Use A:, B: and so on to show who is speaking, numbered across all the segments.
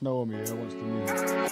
A: Know me, I wants the music.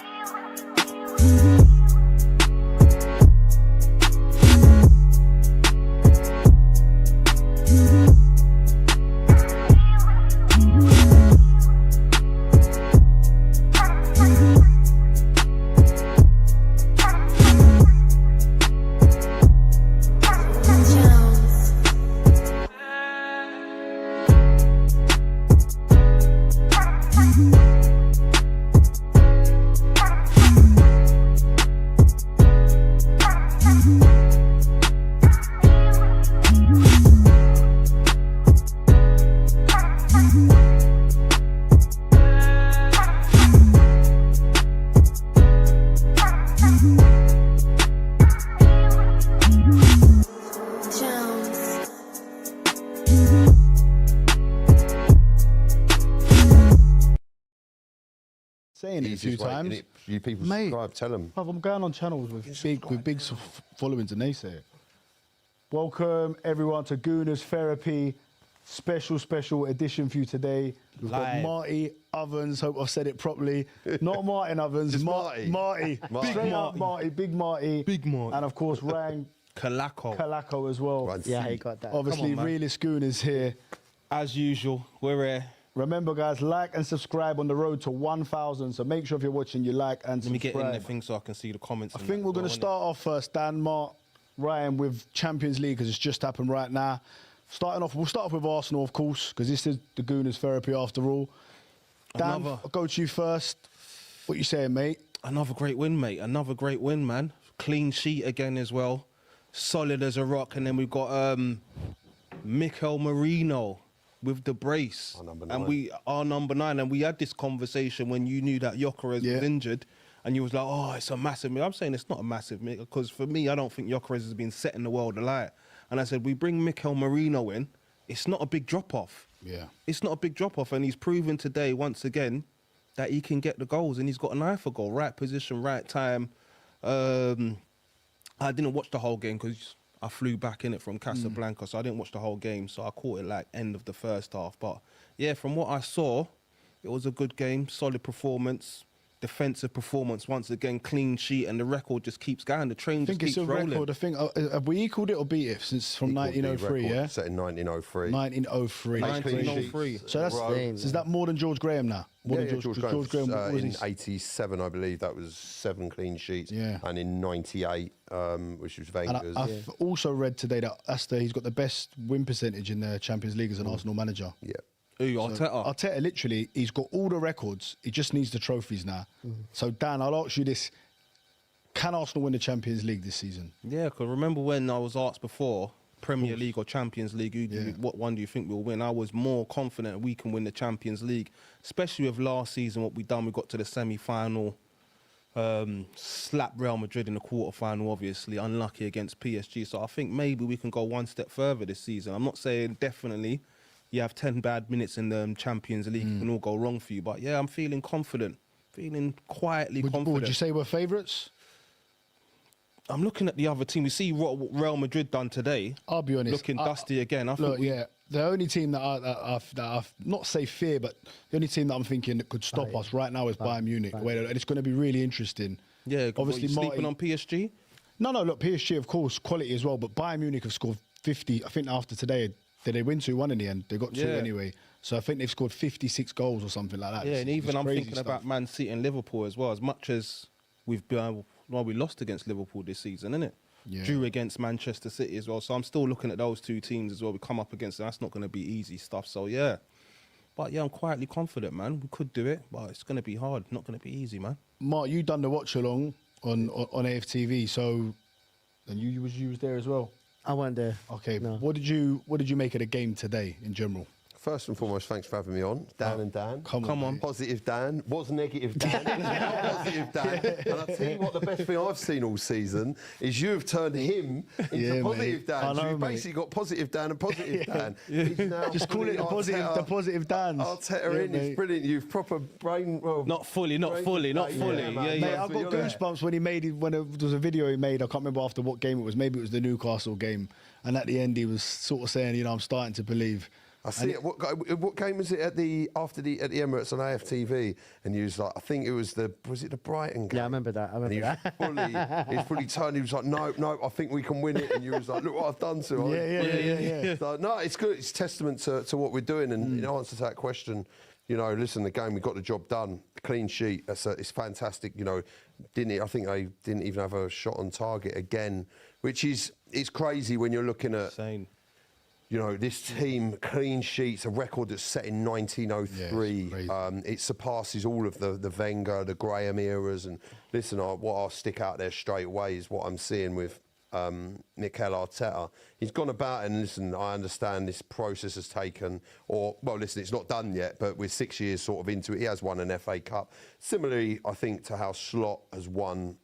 A: Saying it a few times.
B: You people
A: Mate,
B: subscribe, tell them.
A: I'm going on channels with big followings and they say it. Welcome everyone to Gooners Therapy. Special edition for you today. We've got Marty Ovens. Hope I've said it properly. Not Martin Ovens.
B: Marty.
A: Marty. Straight up Marty. Big Marty.
C: Big Marty.
A: And of course Rang
C: Kalako
A: as well.
B: Right.
D: Yeah, he got that.
A: Obviously,
C: Come on, man.
A: Realist Gooners here.
C: As usual, we're here.
A: Remember, guys, like and subscribe on the road to 1,000. So make sure if you're watching, you like and
C: Let me
A: subscribe.
C: get in the thing so I can see the comments.
A: I think we're going to start off first, Dan, Mark, Ryan, with Champions League because it's just happened right now. We'll start off with Arsenal, of course, because this is the Gooners Therapy after all. Dan, I'll go to you first. What you saying, mate?
C: Another great win, mate. Another great win, man. Clean sheet again as well. Solid as a rock. And then we've got Mikel Merino with the brace.
B: Our number
C: and
B: nine.
C: we are number 9. And we had this conversation when you knew that Gyökeres was injured. And you was like, oh, it's a massive move. I'm saying it's not a massive move because for me, I don't think Gyökeres has been setting the world alight. And I said, we bring Mikel Merino in. It's not a big drop-off.
A: Yeah.
C: It's not a big drop-off. And he's proven today, once again, that he can get the goals. And he's got an eye for goal. Right position, right time. I didn't watch the whole game because I flew back in it from Casablanca. So I didn't watch the whole game. So I caught it like end of the first half. But yeah, from what I saw, it was a good game. Solid performance. Defensive performance, once again, clean sheet, and the record just keeps going. The train just keeps rolling.
A: Record. I think, have we equaled it or beat it since from 1903, yeah?
B: Set in 1903.
A: 1903.
C: 1903.
A: So is that more than George Graham now? More than
B: George Graham what was in 87, I believe, that was 7 clean sheets.
A: Yeah.
B: And in 98, which was Wenger's.
A: And I've also read today that he's got the best win percentage in the Champions League as an Arsenal manager.
B: Yeah.
C: Ooh, Arteta.
A: Arteta, literally, he's got all the records. He just needs the trophies now. So, Dan, I'll ask you this. Can Arsenal win the Champions League this season?
C: Yeah, because remember when I was asked before, Premier League or Champions League, what one do you think we'll win? I was more confident we can win the Champions League, especially with last season, what we done. We got to the semi-final, slapped Real Madrid in the quarter-final, obviously, unlucky against PSG. So I think maybe we can go one step further this season. I'm not saying definitely you have 10 bad minutes in the Champions League, it can all go wrong for you. But yeah, I'm feeling confident, feeling quietly confident.
A: Would you say we're favourites?
C: I'm looking at the other team. We see what Real Madrid done today.
A: I'll be honest.
C: Looking dusty again.
A: The only team that I've not say fear, but the only team that I'm thinking that could stop us right now is Bayern Munich. And it's going to be really interesting.
C: Yeah,
A: obviously
C: sleeping on PSG?
A: No, look, PSG, of course, quality as well, but Bayern Munich have scored 50, I think after today. Did they win 2-1 in the end? They got 2 anyway. So I think they've scored 56 goals or something like that.
C: Yeah, and even I'm thinking about Man City and Liverpool as well. As much as we lost against Liverpool this season, innit?
A: Yeah.
C: Drew against Manchester City as well. So I'm still looking at those 2 teams as well. We come up against them. That's not going to be easy stuff. So yeah. But yeah, I'm quietly confident, man. We could do it, but it's going to be hard. Not going to be easy, man.
A: Mark, you done the watch along on AFTV, so and you was there as well.
D: I went there.
A: Okay.
D: No.
A: What did you make of the game today in general?
B: First and foremost, thanks for having me on. Dan and Dan.
A: Come on.
B: Positive Dan. Was negative Dan. Now positive Dan. And I'll tell you what, the best thing I've seen all season is you have turned him into positive
A: mate.
B: Dan.
A: I know,
B: so you've
A: mate.
B: basically got positive Dan and positive Dan. He's now
A: Just call it the positive Dans.
B: Arteta in. It's brilliant. You've proper brain... Well,
C: Not fully. Yeah,
A: Mate, I've got goosebumps when there was a video he made. I can't remember after what game it was. Maybe it was the Newcastle game. And at the end, he was sort of saying, I'm starting to believe.
B: I see it. What game was it at the Emirates on AFTV? And he was like, I think it was the Brighton game?
D: Yeah, I remember that.
B: He was fully turned. He was like, no, I think we can win it. And you was like, look what I've done to him.
A: Yeah.
B: So, no, it's good. It's testament to what we're doing. And in answer to that question, listen, the game, we got the job done. Clean sheet. It's fantastic. I think they didn't even have a shot on target again, which is crazy when you're looking at.
C: Insane.
B: This team, clean sheets, a record that's set in 1903.
A: Yeah,
B: it surpasses all of the Wenger, the Graham eras. And listen, what I'll stick out there straight away is what I'm seeing with Mikel Arteta. He's gone about it, and listen, I understand this process has taken, listen, it's not done yet, but we're 6 years sort of into it. He has won an FA Cup. Similarly, I think to how Slot has won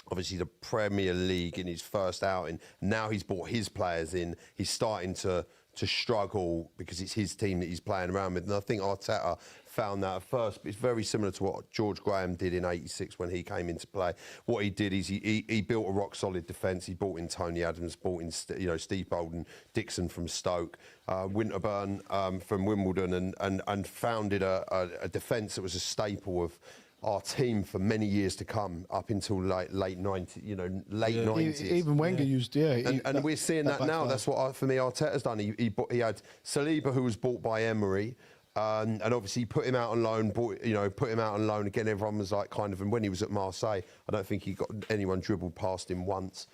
B: obviously the Premier League in his first outing. Now he's brought his players in. He's starting to struggle because it's his team that he's playing around with. And I think Arteta found that at first. But it's very similar to what George Graham did in '86 when he came into play. What he did is he built a rock-solid defence. He brought in Tony Adams, brought in Steve Bolden, Dixon from Stoke, Winterburn from Wimbledon, and founded a defence that was a staple of our team for many years to come, up until late 90s.
A: Even Wenger used,
B: and we're seeing that now. That's what, for me, Arteta's done. He had Saliba, who was bought by Emery, and obviously put him out on loan. Put him out on loan again. Everyone was like kind of, and when he was at Marseille, I don't think he got anyone dribbled past him once.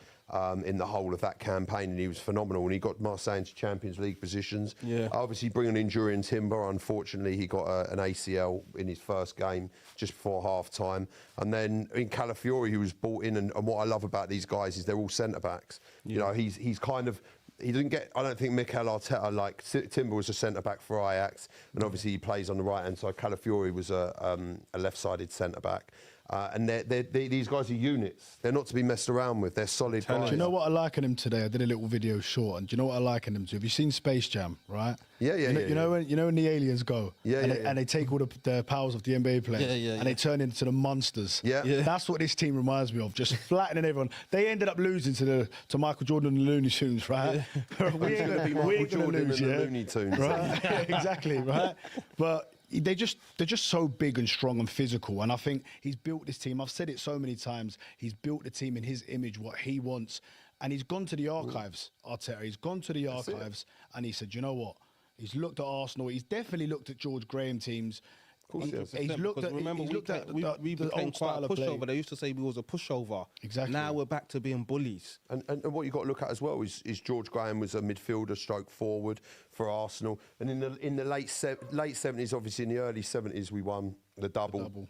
B: In the whole of that campaign, and he was phenomenal. And he got Marseille into Champions League positions. Yeah. Obviously, bringing in Jurriën Timber. Unfortunately, he got an ACL in his first game just before half-time. And then in Calafiori, who was brought in, and what I love about these guys is they're all centre-backs. Yeah. He's kind of... He didn't get... I don't think Mikel Arteta, like Timber was a centre-back for Ajax, and obviously he plays on the right-hand side. Calafiori was a left-sided centre-back. And these guys are units. They're not to be messed around with. They're solid guys.
A: Do you know what I liken them today? I did a little video short, and do you know what I liken them to? Have you seen Space Jam, right?
B: Yeah.
A: You know when the aliens go and they take all the powers of the NBA players and they turn into the monsters. Yeah. That's what this team reminds me of. Just flattening everyone. They ended up losing to Michael Jordan and the Looney Tunes, right?
B: We're going to be Michael Jordan
A: lose,
B: and the Looney Tunes,
A: right? Exactly, right? But they're just so big and strong and physical, and I think he's built this team. I've said it so many times. He's built the team in his image, what he wants, and he's gone to the archives. Arteta, he's gone to the archives, and he said, you know what? He's looked at Arsenal. He's definitely looked at George Graham teams. He's looked at.
C: Remember, we became quite a pushover. They used to say we was a pushover.
A: Exactly.
C: Now we're back to being bullies.
B: And what you got to look at as well is George Graham was a midfielder, stroke forward for Arsenal. And in the late 70s, obviously in the early 70s, we won the double.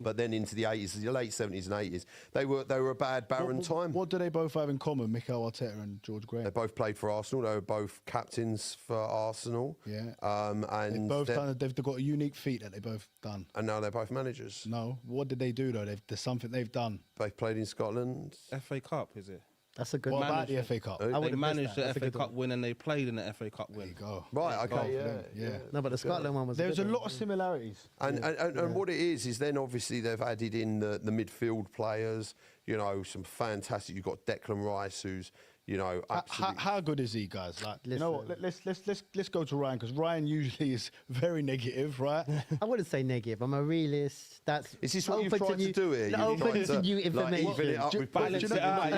B: But then into the 80s, the late 70s and 80s, they were a bad, barren time.
A: What do they both have in common, Mikel Arteta and George Graham?
B: They both played for Arsenal. They were both captains for Arsenal.
A: Yeah.
B: And
A: they've got a unique feat that they've both done.
B: And now they're both managers.
A: No. What did they do, though? There's something they've done.
B: Both played in Scotland.
C: FA Cup, is it?
D: That's a good
A: What about the FA Cup?
C: They managed the FA Cup win and they played in the FA Cup win.
A: There you go.
B: Right, okay, yeah.
D: No, but the Scotland one was...
A: There's a lot of similarities.
B: And what it is then obviously they've added in the midfield players, some fantastic... You've got Declan Rice, who's, absolutely...
A: How good is he, guys? Like, you know what? Let's go to Ryan, because Ryan usually is very negative, right?
D: I wouldn't say negative. I'm a realist.
B: Is this what you've tried to do here?
D: Open to new information.
B: Even it up with balance it out.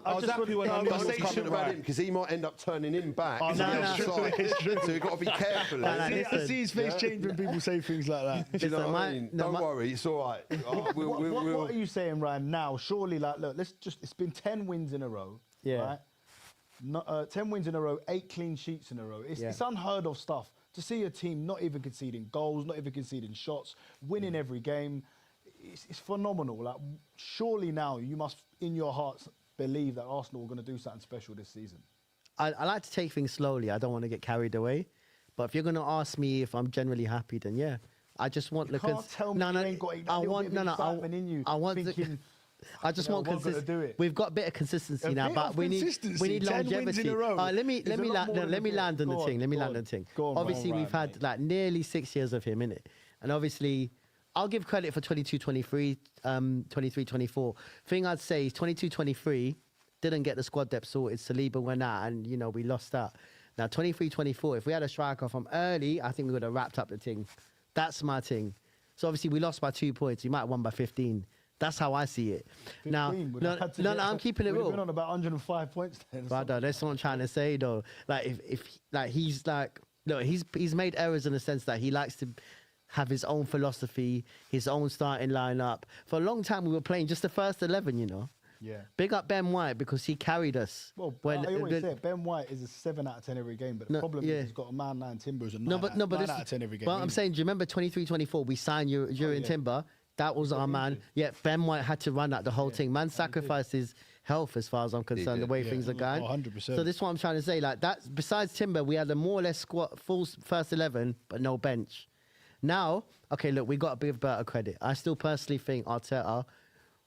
C: I was happy when I knew
B: was coming about him, because he might end up turning him back. So you've got to be careful.
A: I see his face change when people say things like that.
B: Do you know what I mean? Don't worry, it's all right.
A: What are you saying, Ryan, now? Surely, like, look, it's been 10 wins in a row.
D: Yeah.
A: Right? 10 wins in a row, 8 clean sheets in a row. It's unheard of stuff. To see a team not even conceding goals, not even conceding shots, winning every game, it's phenomenal. Like, surely now you must, in your hearts, believe that Arsenal are going to do something special this season.
D: I like to take things slowly. I don't want to get carried away. But if you're going to ask me if I'm generally happy, then yeah. I just want...
A: You can't tell me you ain't got excitement in you.
D: I want
A: thinking...
D: I just want consistency. We've got a bit of consistency now, but we need longevity. Let me land on the thing. Obviously, we've had like nearly 6 years of him, innit? And obviously, I'll give credit for 22-23, 23-24. Thing I'd say is 22-23 didn't get the squad depth sorted. Saliba went out, and we lost that. Now, 23-24, if we had a striker from early, I think we would have wrapped up the thing. That's my thing. So obviously we lost by 2 points. We might have won by 15. That's how I see it.
A: 15,
D: now, no, I'm keeping it real.
A: We've been on about 105 points then.
D: Brother, that's what I'm trying to say though. Like if he's like, look, he's made errors in the sense that he likes to have his own philosophy, his own starting lineup. For a long time, we were playing just the first 11, you know.
A: Yeah.
D: Big up Ben White because he carried us.
A: Well, I always say Ben White is a 7 out of 10 every game, but the problem is he's got a man 9 Timber who's a 9 out of 10 every game.
D: But I'm saying, do you remember 23-24? We signed Urian Timber. That was our man. Yeah, Ben White had to run that the whole thing. Man sacrificed his health as far as I'm concerned, the way things are going.
A: 100%.
D: So this is what I'm trying to say. Like that, besides Timber, we had a more or less full first 11, but no bench. Now, okay, look, we got to give Berta credit. I still personally think Arteta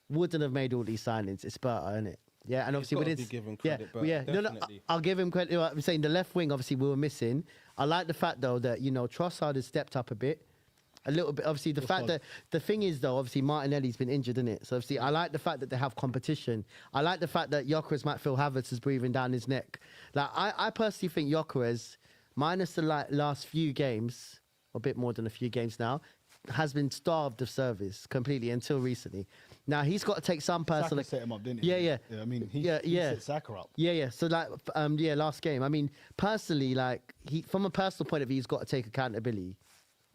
D: wouldn't have made all these signings. It's Berta, isn't it? Yeah, and obviously we did.
C: Give him credit,
D: no, I'll give him credit. I'm saying the left wing, obviously we were missing. I like the fact though that Trossard has stepped up a bit. A little bit, obviously, the fact that the thing is, though, obviously, Martinelli's been injured, isn't it? So, obviously, I like the fact that they have competition. I like the fact that Gyökeres might feel Havertz is breathing down his neck. Like, I personally think Gyökeres, minus the last few games, a bit more than a few games now, has been starved of service completely until recently. Now, he's got to take some personal...
A: Saka set him up, didn't he?
D: Yeah.
A: I mean, he set Saka up.
D: Yeah. So, like, last game. I mean, personally, like, from a personal point of view, he's got to take accountability.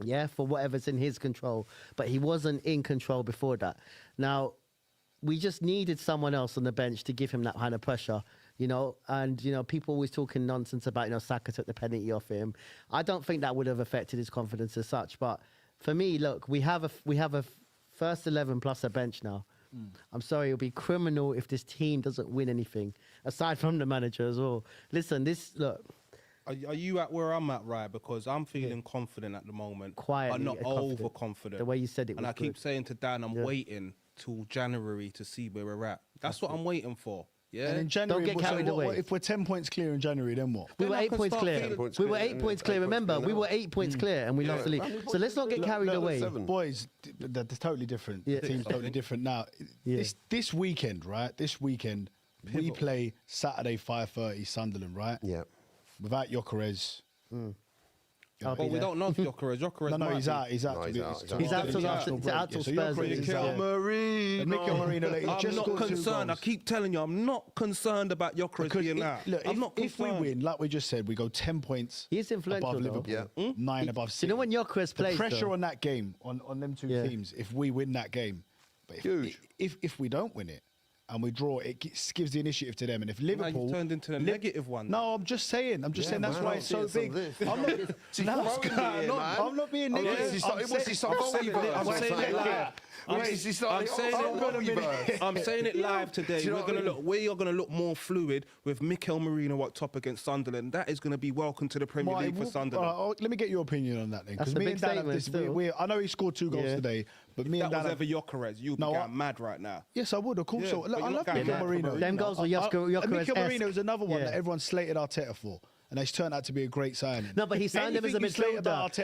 D: Yeah, for whatever's in his control. But he wasn't in control before that. Now, we just needed someone else on the bench to give him that kind of pressure, And, people always talking nonsense about, Saka took the penalty off him. I don't think that would have affected his confidence as such. But for me, look, we have a first 11 plus a bench now. I'm sorry, it'll be criminal if this team doesn't win anything, aside from the manager as well. Listen, look...
C: Are you at where I'm at, right? Because I'm feeling confident at the moment.
D: Quietly,
C: but not overconfident.
D: The way you said it was
C: And I keep saying to Dan, I'm waiting till January to see where we're at. That's what I'm waiting for. Yeah.
A: And in January,
D: don't get carried away.
A: If we're 10 points clear in January, then what?
D: We were 8 points clear. We were 8 points clear. Remember, we were 8 points clear and we lost the league. So let's not get carried away.
A: Boys, that's totally different. The team's totally different now. This weekend, right? We play Saturday 5:30 Sunderland, right?
B: Yeah.
A: Without Gyökeres.
C: But we don't know if Gyökeres.
A: No, he's out. He's out till Spurs.
B: Mikel Merino.
C: I'm not concerned. I keep telling you, I'm not concerned about Gyökeres being out.
A: If we win, like we just said, we go 10 points above Liverpool, 9 above City.
D: You know when Gyökeres plays,
A: the pressure on that game, on them two teams, if we win that game, but if we don't win it, and we draw, it gives the initiative to them. And if Liverpool...
C: You've turned into the negative one.
A: No, I'm just saying. That's why it's so big. I'm not being negative.
C: I'm saying it live today. We are gonna look more fluid with Mikel Merino up top against Sunderland. That is gonna be welcome to the Premier League for Sunderland.
A: Let me get your opinion on that then.
D: That's a big statement.
A: I know he scored 2 goals today, but me and Dan...
C: If that was ever Gyökeres, you'd be going mad right now.
A: Yes, I would, of course. I love Mikel Merino.
D: Them goals were Gyökeres.
A: Mikel Merino is another one that everyone slated Arteta for. And it's turned out to be a great signing.
D: No, but he signed him as a midfielder.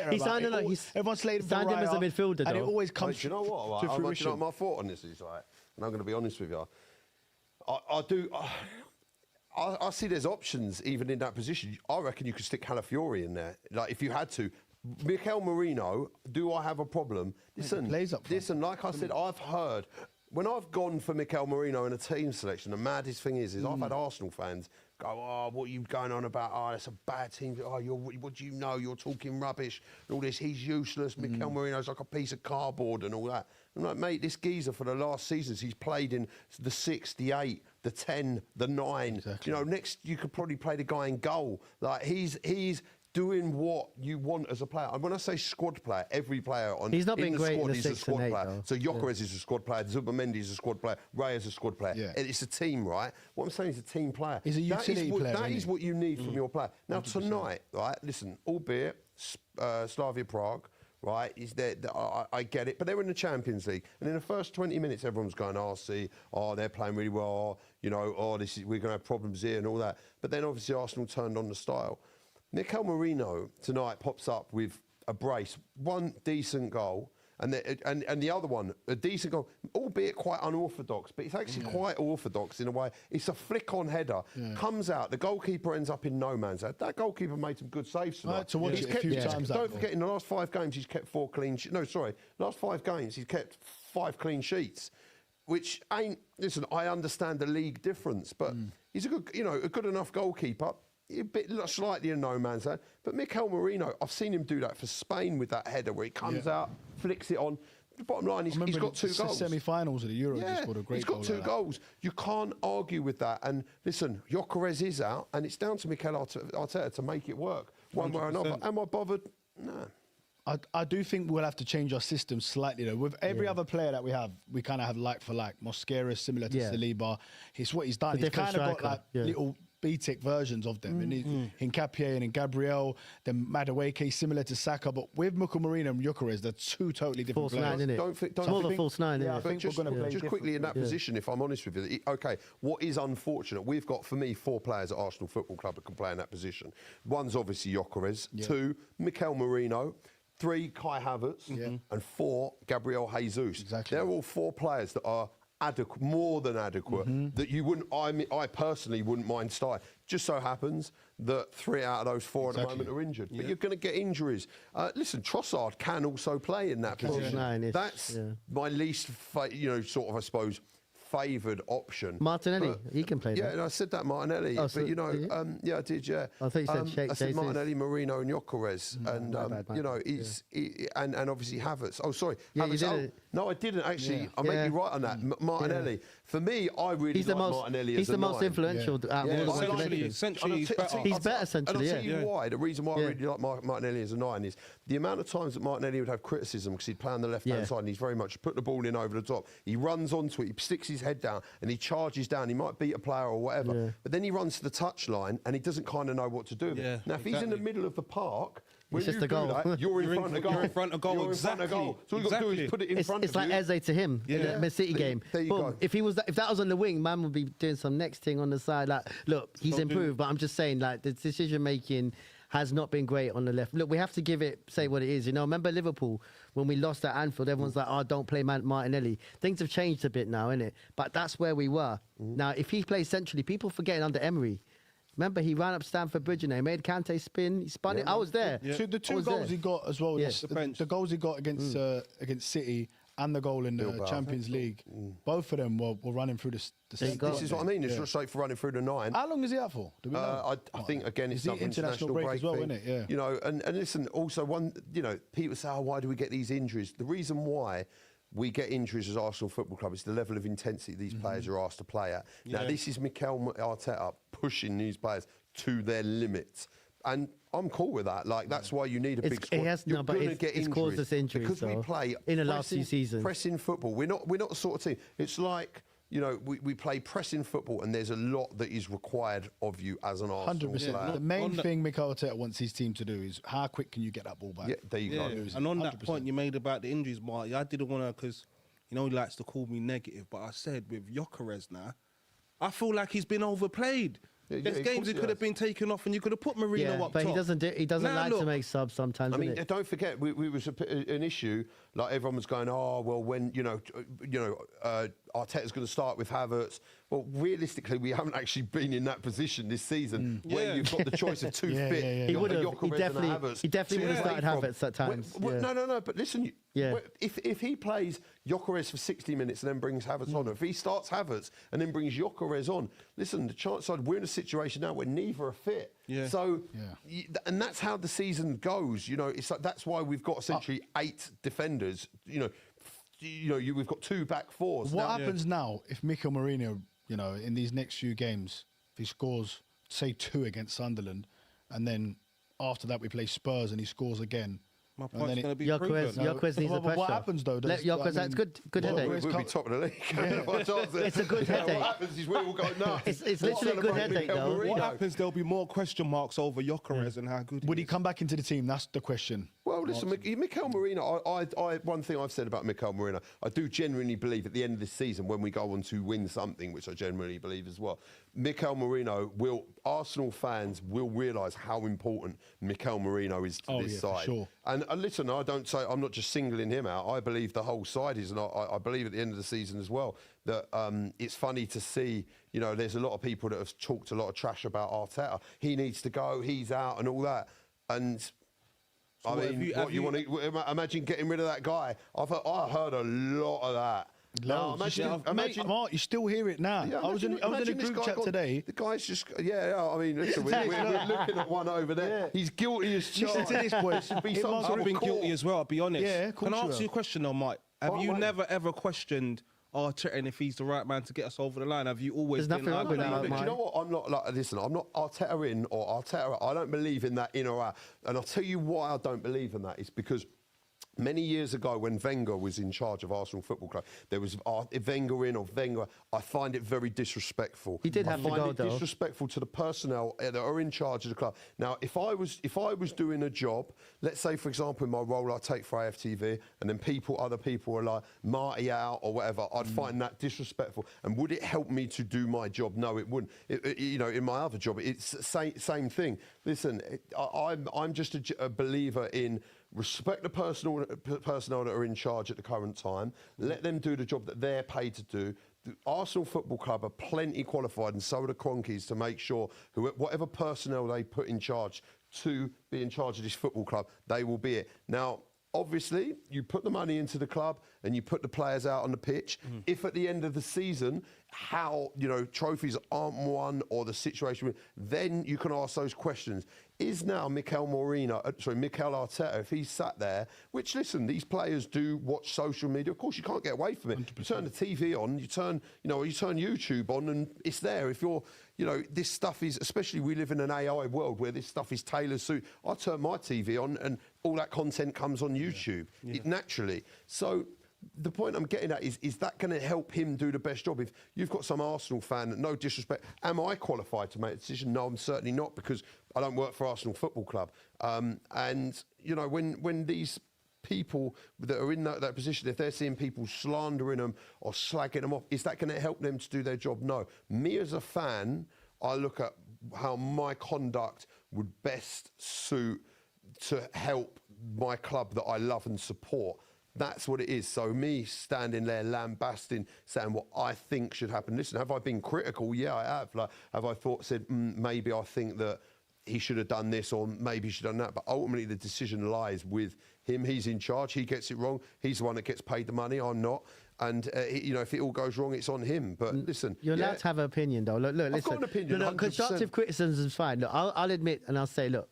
A: Everyone slated him
D: as a midfielder,
A: and it always comes.
B: Do you know what? My thought on this is right, and I'm going to be honest with you. I see there's options even in that position. I reckon you could stick Calafiori in there, like if you had to. Mikel Merino, do I have a problem? Listen, like I said, I've heard. When I've gone for Mikel Merino in a team selection, the maddest thing is I've had Arsenal fans go, oh, what are you going on about? Oh, it's a bad team. Oh, what do you know? You're talking rubbish and all this. He's useless. Mikel Merino's like a piece of cardboard and all that. I'm like, mate, this geezer for the last seasons, he's played in the 6, the 8, the 10, the 9. Exactly. Next you could probably play the guy in goal. Like he's doing what you want as a player. And when I say squad player, every player
D: he's not been
B: the
D: great
B: squad
D: in the
B: is a squad player.
D: Though.
B: So Gyökeres is a squad player, Zubimendi is a squad player, Ray is a squad player. Yeah. It's a team, right? What I'm saying is a team player.
A: He's a utility player.
B: That is what you need from your player. Now 100%. Tonight, right? Listen, albeit Slavia Prague, right? Is there? I get it, but they're in the Champions League, and in the first 20 minutes, everyone's going, they're playing really well. We're going to have problems here and all that. But then obviously Arsenal turned on the style. Mikel Merino tonight pops up with a brace, one decent goal, And the other one, a decent goal, albeit quite unorthodox, but it's actually quite orthodox in a way. It's a flick-on header, comes out, the goalkeeper ends up in no man's land. That goalkeeper made some good saves tonight.
A: I had to watch it a few times.
B: Don't forget, in the last 5 games, he's kept 4 clean sheets. No, sorry, last 5 games, he's kept 5 clean sheets, which ain't, listen, I understand the league difference, but he's a good enough goalkeeper. A bit slightly in no man's land, but Mikel Merino, I've seen him do that for Spain with that header where he comes out, flicks it on. The bottom line, he's got 2 goals.
A: Semi-finals of the Euro, he scored a great goal.
B: He's got 2 goals. You can't argue with that. And listen, Gyökeres is out, and it's down to Mikel Arteta to make it work one way or another. Am I bothered? No.
A: I do think we'll have to change our system slightly though. With every other player that we have, we kind of have like for like. Mosquera is similar to Saliba. It's what he's done. He's kind of got like little B-Tech versions of them. In Nkapie and in Gabriel, then Madueke, similar to Saka. But with Mikel Merino and Gyökeres, they're 2 totally different
D: false
A: players.
D: 9, isn't it? It's more of a false 9, isn't it?
A: I think we're going to play
B: just quickly in that position, if I'm honest with you. Okay, what is unfortunate, we've got, for me, 4 players at Arsenal Football Club that can play in that position. One's obviously Gyökeres, 2, Mikel Merino, 3, Kai Havertz, and 4, Gabriel Jesus.
A: Exactly.
B: They're all 4 players that are adequate, more than adequate, that you wouldn't, I personally wouldn't mind starting. Just so happens that 3 out of those 4 at the moment are injured. But you're going to get injuries. Listen, Trossard can also play in that position. That's my least, sort of, I suppose, favoured option.
D: Martinelli, he can play that.
B: Yeah, I said that, Martinelli.
D: Oh, so
B: but, I did, yeah.
D: I thought you said
B: I said Martinelli, Marino and Gyökeres. And, and obviously Havertz. Oh, sorry.
D: Yeah,
B: Havertz. No, I didn't, actually. I make you right on that. Martinelli. For me, I really like Martinelli as a 9.
D: He's the most influential out of all the ones.
C: Essentially, he's better.
D: He's better, essentially,
B: And I'll tell you why. The reason why I really like Martinelli as a 9 is the amount of times that Martinelli would have criticism because he'd play on the left-hand side and he's very much put the ball in over the top. He runs onto it, he sticks his head down and he charges down. He might beat a player or whatever. But then he runs to the touchline and he doesn't kind of know what to do with it. Now, if he's in the middle of the park, when
D: it's just
B: you
D: a goal.
B: That, you're in front of goal.
C: You're in front of goal, exactly.
B: So all you've got to do is put it in front of you.
D: It's like Eze to him in the Man City game.
B: There you go.
D: If that was on the wing, man would be doing some next thing on the side. Like, look, he's improved, but I'm just saying, like, the decision making has not been great on the left. Look, we have to give it, say what it is. Remember Liverpool when we lost at Anfield? Everyone's like, "Oh, don't play Martinelli." Things have changed a bit now, innit? But that's where we were. Now, if he plays centrally, people forgetting under Emery. Remember, he ran up Stamford Bridge and he made Kante spin. He spun it. I was there.
A: The 2 goals he got as well. The goals he got against City and the goal in the Champions League. Both of them were running through the centre.
B: This is what I mean. It's just straight for running through the 9.
A: How long is he out for? Do we know?
B: I think again it's some international
A: break as well,
B: thing.
A: isn't it? Yeah.
B: And listen. Also, people say, "Oh, why do we get these injuries?" The reason why we get injuries as Arsenal Football Club is the level of intensity these players are asked to play at. Now, this is Mikel Arteta pushing these players to their limits. And I'm cool with that. Like, that's why you need a big squad. You're going to get injuries.
D: It's caused us injuries.
B: Because we play
D: in the last 2 seasons.
B: Pressing football. We're not the sort of team. It's like, we play pressing football and there's a lot that is required of you as an Arsenal
A: 100%.
B: player.
A: The main thing Mikel Arteta wants his team to do is how quick can you get that ball back?
B: Yeah, there you go.
C: And on that point you made about the injuries, Marty, I didn't want to, because he likes to call me negative, but I said with Gyökeres now, I feel like he's been overplayed. There's games he could have been taken off and you could have put Marino up top.
D: But he doesn't like to make subs sometimes.
B: I mean, don't forget, we was an issue, like everyone was going, oh, well, when, Arteta's going to start with Havertz. Well, realistically, we haven't actually been in that position this season where you've got the choice of 2 fit.
D: He definitely would have started Havertz at times.
B: No, but listen, if he plays Gyökeres for 60 minutes and then brings Havertz on, if he starts Havertz and then brings Gyökeres on, listen, the chance side, we're in a situation now where neither are fit. So, and that's how the season goes. It's like that's why we've got essentially 8 defenders. We've got 2 back 4s.
A: What happens now if Mikel Merino, in these next few games, if he scores, say 2 against Sunderland, and then after that we play Spurs and he scores again?
C: My point's going to be
D: Gyökeres needs the pressure.
A: What happens though?
D: That's good headache.
B: We'll be top of the league.
D: It's a good headache.
B: What happens is we will go nuts.
D: It's literally a good headache though.
C: What happens? There'll be more question marks over Gyökeres and how good.
A: Would he come back into the team? That's the question.
B: Well, listen, Mikel Merino, one thing I've said about Mikel Merino, I do genuinely believe at the end of this season, when we go on to win something, which I genuinely believe as well, Arsenal fans will realise how important Mikel Merino is to this side.
A: For sure.
B: And listen, I'm not just singling him out. I believe the whole side is, and I believe at the end of the season as well, that it's funny to see, there's a lot of people that have talked a lot of trash about Arteta. He needs to go, he's out and all that. And so imagine getting rid of that guy. I heard a lot of that.
A: No, imagine, Mark, you still hear it now.
B: Yeah,
A: I was in a group chat today.
B: The guy's just, listen, we're looking at one over there. Yeah. He's guilty as charged.
A: Listen to this, boys.
C: I've been guilty as well, I'll be honest.
A: Yeah,
C: Can I ask you a question though, Mike? Have you never ever questioned Arteta and if he's the right man to get us over the line? Have you always been like that?
B: Do you know what? I'm not like, listen, I'm not Arteta in or Arteta out. I don't believe in that in or out. And I'll tell you why I don't believe in that. It's because many years ago, when Wenger was in charge of Arsenal Football Club, there was Wenger in or Wenger. I find it very disrespectful.
D: He did have to go, though. I find it
B: disrespectful to the personnel that are in charge of the club. Now, if I was doing a job, let's say, for example, in my role I take for Aftv's, and then other people are like Marty out or whatever, I'd find that disrespectful. And would it help me to do my job? No, it wouldn't. In my other job, it's the same thing. Listen, I'm just a believer in respect the personnel that are in charge at the current time. Let them do the job that they're paid to do. The Arsenal Football Club are plenty qualified, and so are the Cronkies, to make sure whatever personnel they put in charge to be in charge of this football club, they will be it. Now, obviously, you put the money into the club and you put the players out on the pitch. If at the end of the season, trophies aren't won or the situation, then you can ask those questions. Is now Mikel Arteta, if he's sat there, which, listen, these players do watch social media. Of course, you can't get away from it. 100%. You turn the TV on, you turn YouTube on, and it's there. If you're, this stuff is, especially we live in an AI world where this stuff is tailored suit. I turn my TV on and all that content comes on YouTube naturally. So the point I'm getting at is that going to help him do the best job? If you've got some Arsenal fan, no disrespect, am I qualified to make a decision? No, I'm certainly not, because I don't work for Arsenal Football Club. And, when these people that are in that position, if they're seeing people slandering them or slagging them off, is that going to help them to do their job? No. Me as a fan, I look at how my conduct would best suit to help my club that I love and support. That's what it is. So me standing there lambasting, saying what I think should happen. Listen, have I been critical? Yeah, I have. Have I said, maybe I think that he should have done this or maybe he should have done that. But ultimately the decision lies with him. He's in charge. He gets it wrong. He's the one that gets paid the money. I'm not. And, if it all goes wrong, it's on him. But listen.
D: You're allowed to have an opinion, though. Look, listen.
B: I've got an opinion.
D: Look, constructive criticism is fine. Look, I'll admit and I'll say, look,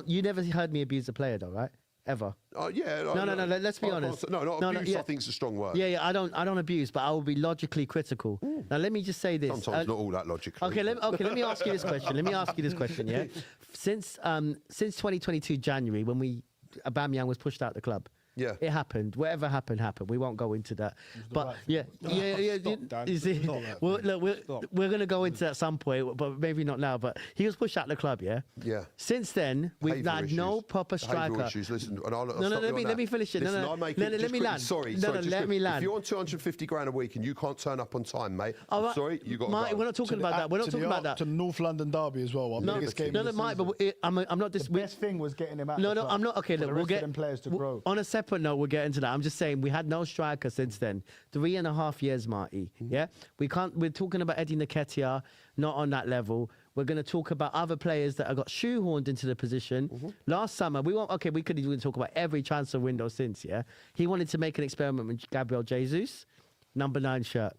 D: you never heard me abuse a player, though, right? Ever?
B: Yeah.
D: No. Let's be honest.
B: Not abuse. I think it's a strong word.
D: Yeah. I don't abuse, but I will be logically critical. Now, let me just say this.
B: Sometimes not all that logical.
D: Okay. Let me ask you this question. Yeah. Since 2022 January, when Aubameyang was pushed out the club.
B: Yeah,
D: it happened. Whatever happened. We won't go into that. But yeah. You see, well, look, we're going to go into that at some point, but maybe not now. But he was pushed out of the club. Yeah.
B: Yeah.
D: Since then, we've had no proper striker.
B: Listen,
D: let me finish it. Let me land.
B: Sorry.
D: Let me land.
B: If you're on 250 grand a week and you can't turn up on time, mate, I'm sorry, you got.
D: Marty, we're not talking about that. We're not talking about that.
A: To North London derby as well.
D: No, Mike. But I'm not.
A: The best thing was getting him out.
D: No, I'm not. Okay, look, we'll get
A: players to grow.
D: On a separate note, we'll get into that. I'm just saying we had no striker since then. 3.5 years, Marty. Yeah, we can't. We're talking about Eddie Nketiah, not on that level. We're going to talk about other players that have got shoehorned into the position. Last summer, we could even talk about every transfer window since. Yeah, he wanted to make an experiment with Gabriel Jesus, number 9 shirt,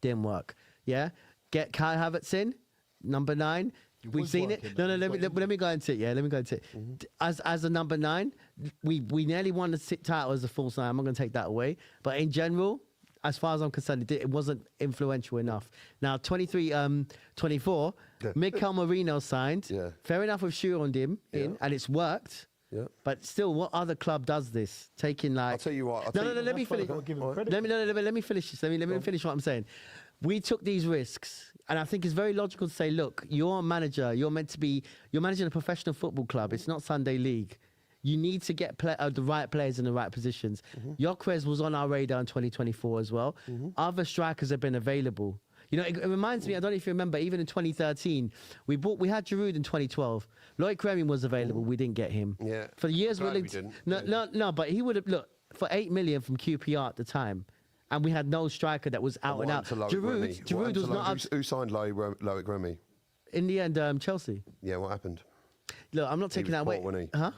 D: didn't work. Yeah, get Kai Havertz in, number 9. We've seen it. No. Let me go into it. Yeah, let me go into it. As a number 9, we nearly won the title as a false 9. I'm not going to take that away. But in general, as far as I'm concerned, it wasn't influential enough. Now, 23-24, Mikel Merino signed. Yeah. Fair enough, we've shoehorned him in, and it's worked. Yeah. But still, what other club does this? Taking
B: I'll tell you what.
D: Let me finish. Let me finish this. Let me finish what I'm saying. We took these risks, and I think it's very logical to say, look, you're a manager. You're managing a professional football club. It's not Sunday League. You need to get the right players in the right positions. Gyökeres was on our radar in 2024 as well. Other strikers have been available. You know, it reminds me, I don't know if you remember, even in 2013, we had Giroud in 2012. Loic Remy was available. We didn't get him.
B: Yeah.
D: For the years
B: we
D: linked.
B: didn't.
D: No, but he would have, look, for 8 million from QPR at the time, and we had no striker that was out and out. Giroud was not...
B: Who signed Loic Remy?
D: In the end, Chelsea.
B: Yeah, what happened?
D: Look, I'm not taking that away.
B: Wasn't he?
D: Huh?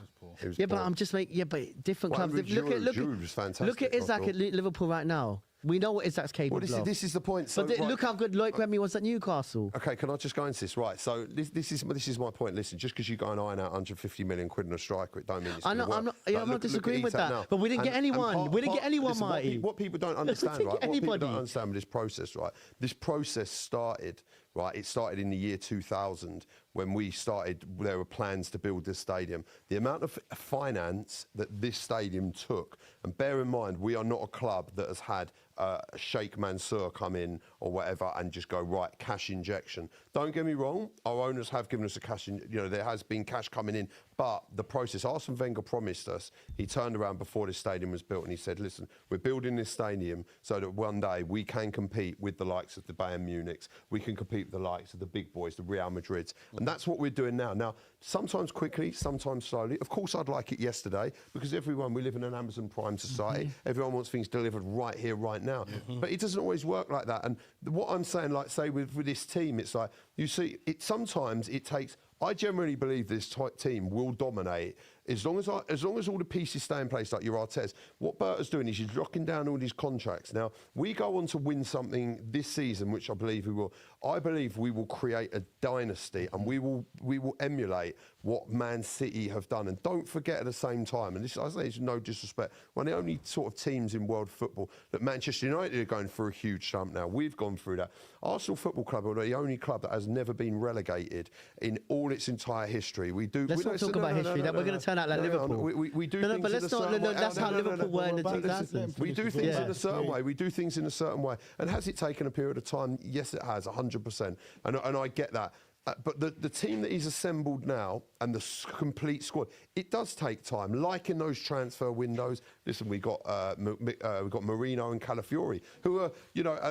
B: Yeah,
D: but I'm just making... Yeah, but different clubs.
B: Giroud was fantastic.
D: Look at Isaac at Liverpool right now. We know what Isaac's capable of.
B: This is the point. So,
D: but look how good Loic Remy was at Newcastle.
B: Okay, can I just go into this? Right, so this is my point. Listen, just because you go and iron out 150 million quid in a striker, it don't mean it's going to work.
D: I'm not disagreeing with that.
B: Now.
D: But we didn't get anyone. We didn't get anyone, Marty.
B: What people don't understand, right? What people don't understand with this process, right? This process started, right? It started in the year 2000 when we started. There were plans to build this stadium. The amount of finance that this stadium took, and bear in mind, we are not a club that has had Sheikh Mansour come in or whatever and just go, right, cash injection. Don't get me wrong, our owners have given us a cash, there has been cash coming in, but the process, Arsene Wenger promised us, he turned around before this stadium was built and he said, listen, we're building this stadium so that one day we can compete with the likes of the Bayern Munichs, we can compete with the likes of the big boys, the Real Madrids, and that's what we're doing now. Now, sometimes quickly, sometimes slowly. Of course, I'd like it yesterday because we live in an Amazon Prime society. Everyone wants things delivered right here, right now. But it doesn't always work like that. And what I'm saying, like, say with this team, it's like, you see, sometimes it takes... I generally believe this team will dominate as long as all the pieces stay in place, like your Artez. What Berta's doing is he's locking down all these contracts. Now, we go on to win something this season, which I believe we will. I believe we will create a dynasty and we will emulate what Man City have done. And don't forget at the same time, and this, I say it's no disrespect, one of the only sort of teams in world football that Manchester United are going through a huge slump now. We've gone through that. Arsenal Football Club are the only club that has never been relegated in all its entire history.
D: Let's not talk about history. We're going to turn out like Liverpool.
B: We do things
D: but let's not. That's how Liverpool were in the 2000s.
B: We do things in a certain way. We do things in a certain way. And has it taken a period of time? Yes, it has, 100%. And I get that. But the team that he's assembled now and the complete squad, it does take time. Like in those transfer windows, listen, we got Marino and Calafiori, who are,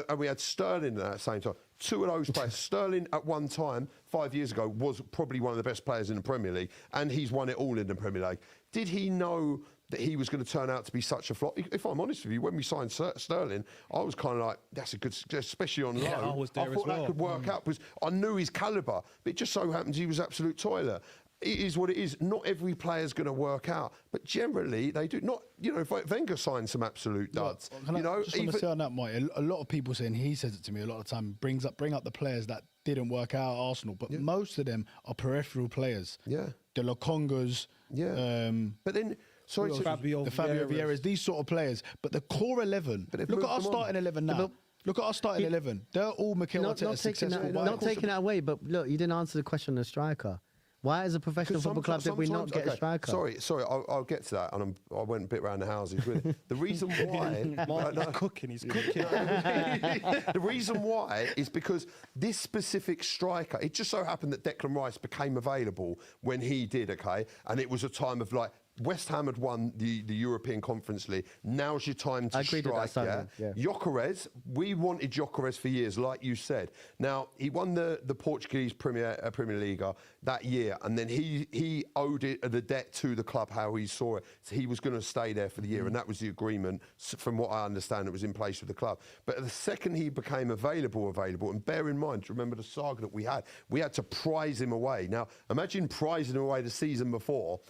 B: and we had Sterling at the same time. Two of those players. Sterling at one time, 5 years ago, was probably one of the best players in the Premier League, and he's won it all in the Premier League. Did he know that he was going to turn out to be such a flop? If I'm honest with you, when we signed Sterling, I was kind of like, that's a good, especially on loan.
C: I was there
B: I thought that could work out because I knew his calibre, but it just so happens he was absolute toilet. It is what it is. Not every player's going to work out, but generally they do. Not, Wenger signed some absolute duds.
A: Look, I just want to say on that, Marty, a lot of people saying, he says it to me a lot of the time, bring up the players that didn't work out at Arsenal, but most of them are peripheral players.
B: Yeah.
A: The Lokongas.
B: Yeah. But then... Sorry,
A: the Fabio Vieiras, these sort of players. But the core 11, look at our starting 11 now. Look at our starting 11. They're all Mikel Arteta successful.
D: Not taking that away, but look, you didn't answer the question on the striker. Why, as a professional football club, did we not get a striker?
B: Sorry, I'll get to that, and I went a bit around the houses with it. The reason why...
C: He's cooking.
B: The reason why is because this specific striker, it just so happened that Declan Rice became available when he did, okay? And it was a time of like, West Ham had won the European Conference League. Now's your time to strike. Gyökeres, we wanted Gyökeres for years, like you said. Now, he won the Portuguese Premier Liga that year, and then he owed the debt to the club, how he saw it. So he was going to stay there for the year, and that was the agreement, from what I understand, that was in place with the club. But the second he became available, and bear in mind, remember the saga that we had to prize him away. Now, imagine prizing him away the season before,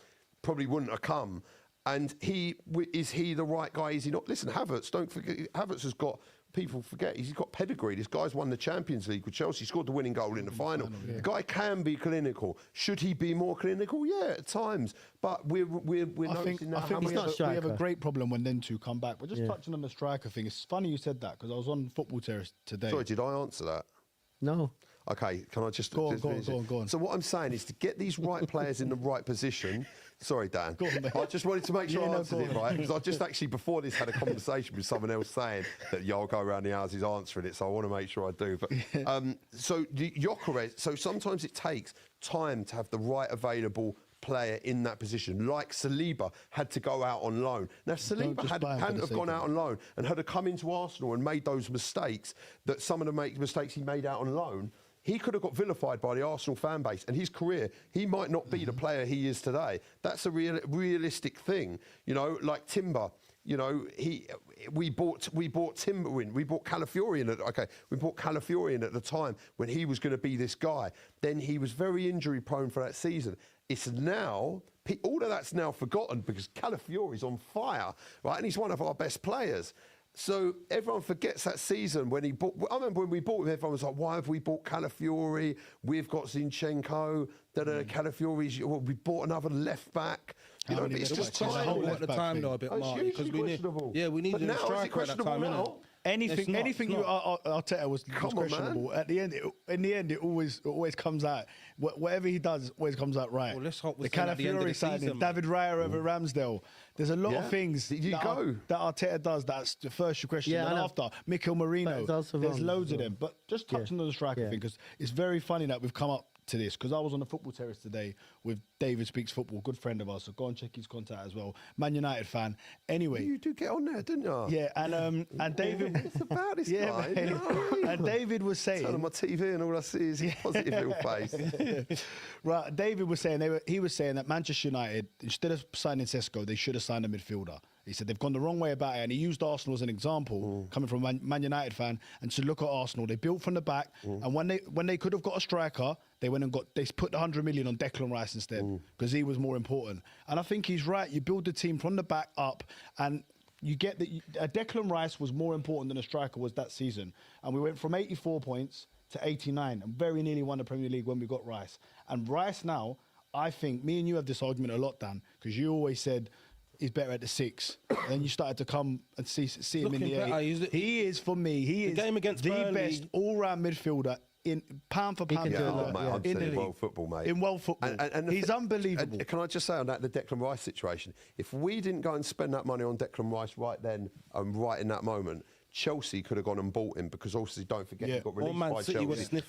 B: probably wouldn't have come. And is he the right guy? Is he not? Listen, Havertz, don't forget, Havertz has got, people forget, he's got pedigree. This guy's won the Champions League with Chelsea, scored the winning goal in the final. The guy can be clinical. Should he be more clinical? Yeah, at times. But we're noticing now how
A: we have a great problem when them two come back. We're just touching on the striker thing. It's funny you said that, because I was on Football Terrace today.
B: Sorry, did I answer that?
D: No.
B: Okay, can I just...
A: Go on.
B: So what I'm saying is to get these right players in the right position... Sorry, Dan. Go on, mate. I just wanted to make sure I answered it right, because I just actually, before this, had a conversation with someone else saying that, I'll go around the houses answering it, so I want to make sure I do. But so Gyökeres, so sometimes it takes time to have the right available player in that position, like Saliba had to go out on loan. Now, if Saliba hadn't have gone out on loan and had come into Arsenal and made those mistakes, that some of the mistakes he made out on loan, he could have got vilified by the Arsenal fan base, and his career, he might not be the player he is today. That's a realistic thing. You know, like Timber. You know, we bought Timber in, we bought Calafiori in we bought Calafiori in at the time when he was going to be this guy. Then he was very injury prone for that season. It's now, all of that's now forgotten because Calafiori's on fire, right? And he's one of our best players. So everyone forgets that season when he bought. I remember when we bought him, everyone was like, "Why have we bought Calafiori? We've got Zinchenko. Calafiori's. Well, we bought another left back. You know, it's just time.
C: At the time, though, a bit Marty, because we needed a striker at that time. Innit?
A: Anything you Arteta was questionable. At the end, in the end, it always comes out. Whatever he does, always comes out right.
C: Well, let's hope
A: the Calafiori signing, David Raya over Ramsdale. There's a lot of things that Arteta does. That's the first question. And after Mikel Merino, there's loads of them. But just touching on the striker thing, because it's very funny that we've come up to this, because I was on the football terrace today with David Speaks Football, good friend of ours, so go and check his contact as well. Man United fan. Anyway,
B: you do get on there, didn't you?
A: Yeah, and David.
B: It's about this guy. You know?
A: And David was saying,
B: turn on my TV and all I see is his positive little face.
A: Right, David was saying he was saying that Manchester United, instead of signing Sesko, they should have signed a midfielder. He said they've gone the wrong way about it, and he used Arsenal as an example, coming from a Man United fan. And to look at Arsenal, they built from the back, and when they could have got a striker, they put the 100 million on Declan Rice instead because he was more important. And I think he's right. You build the team from the back up, and you get that Declan Rice was more important than a striker was that season. And we went from 84 points to 89, and very nearly won the Premier League when we got Rice. And Rice now, I think me and you have this argument a lot, Dan, because you always said he's better at the 6. Then you started to come and see him in the 8. He is, for me, he is the best all-round midfielder in pound for pound.
B: In the world football, mate.
A: In world football. And he's unbelievable.
B: And can I just say on that, the Declan Rice situation, if we didn't go and spend that money on Declan Rice right then and right in that moment, Chelsea could have gone and bought him, because also don't forget he got released by Chelsea.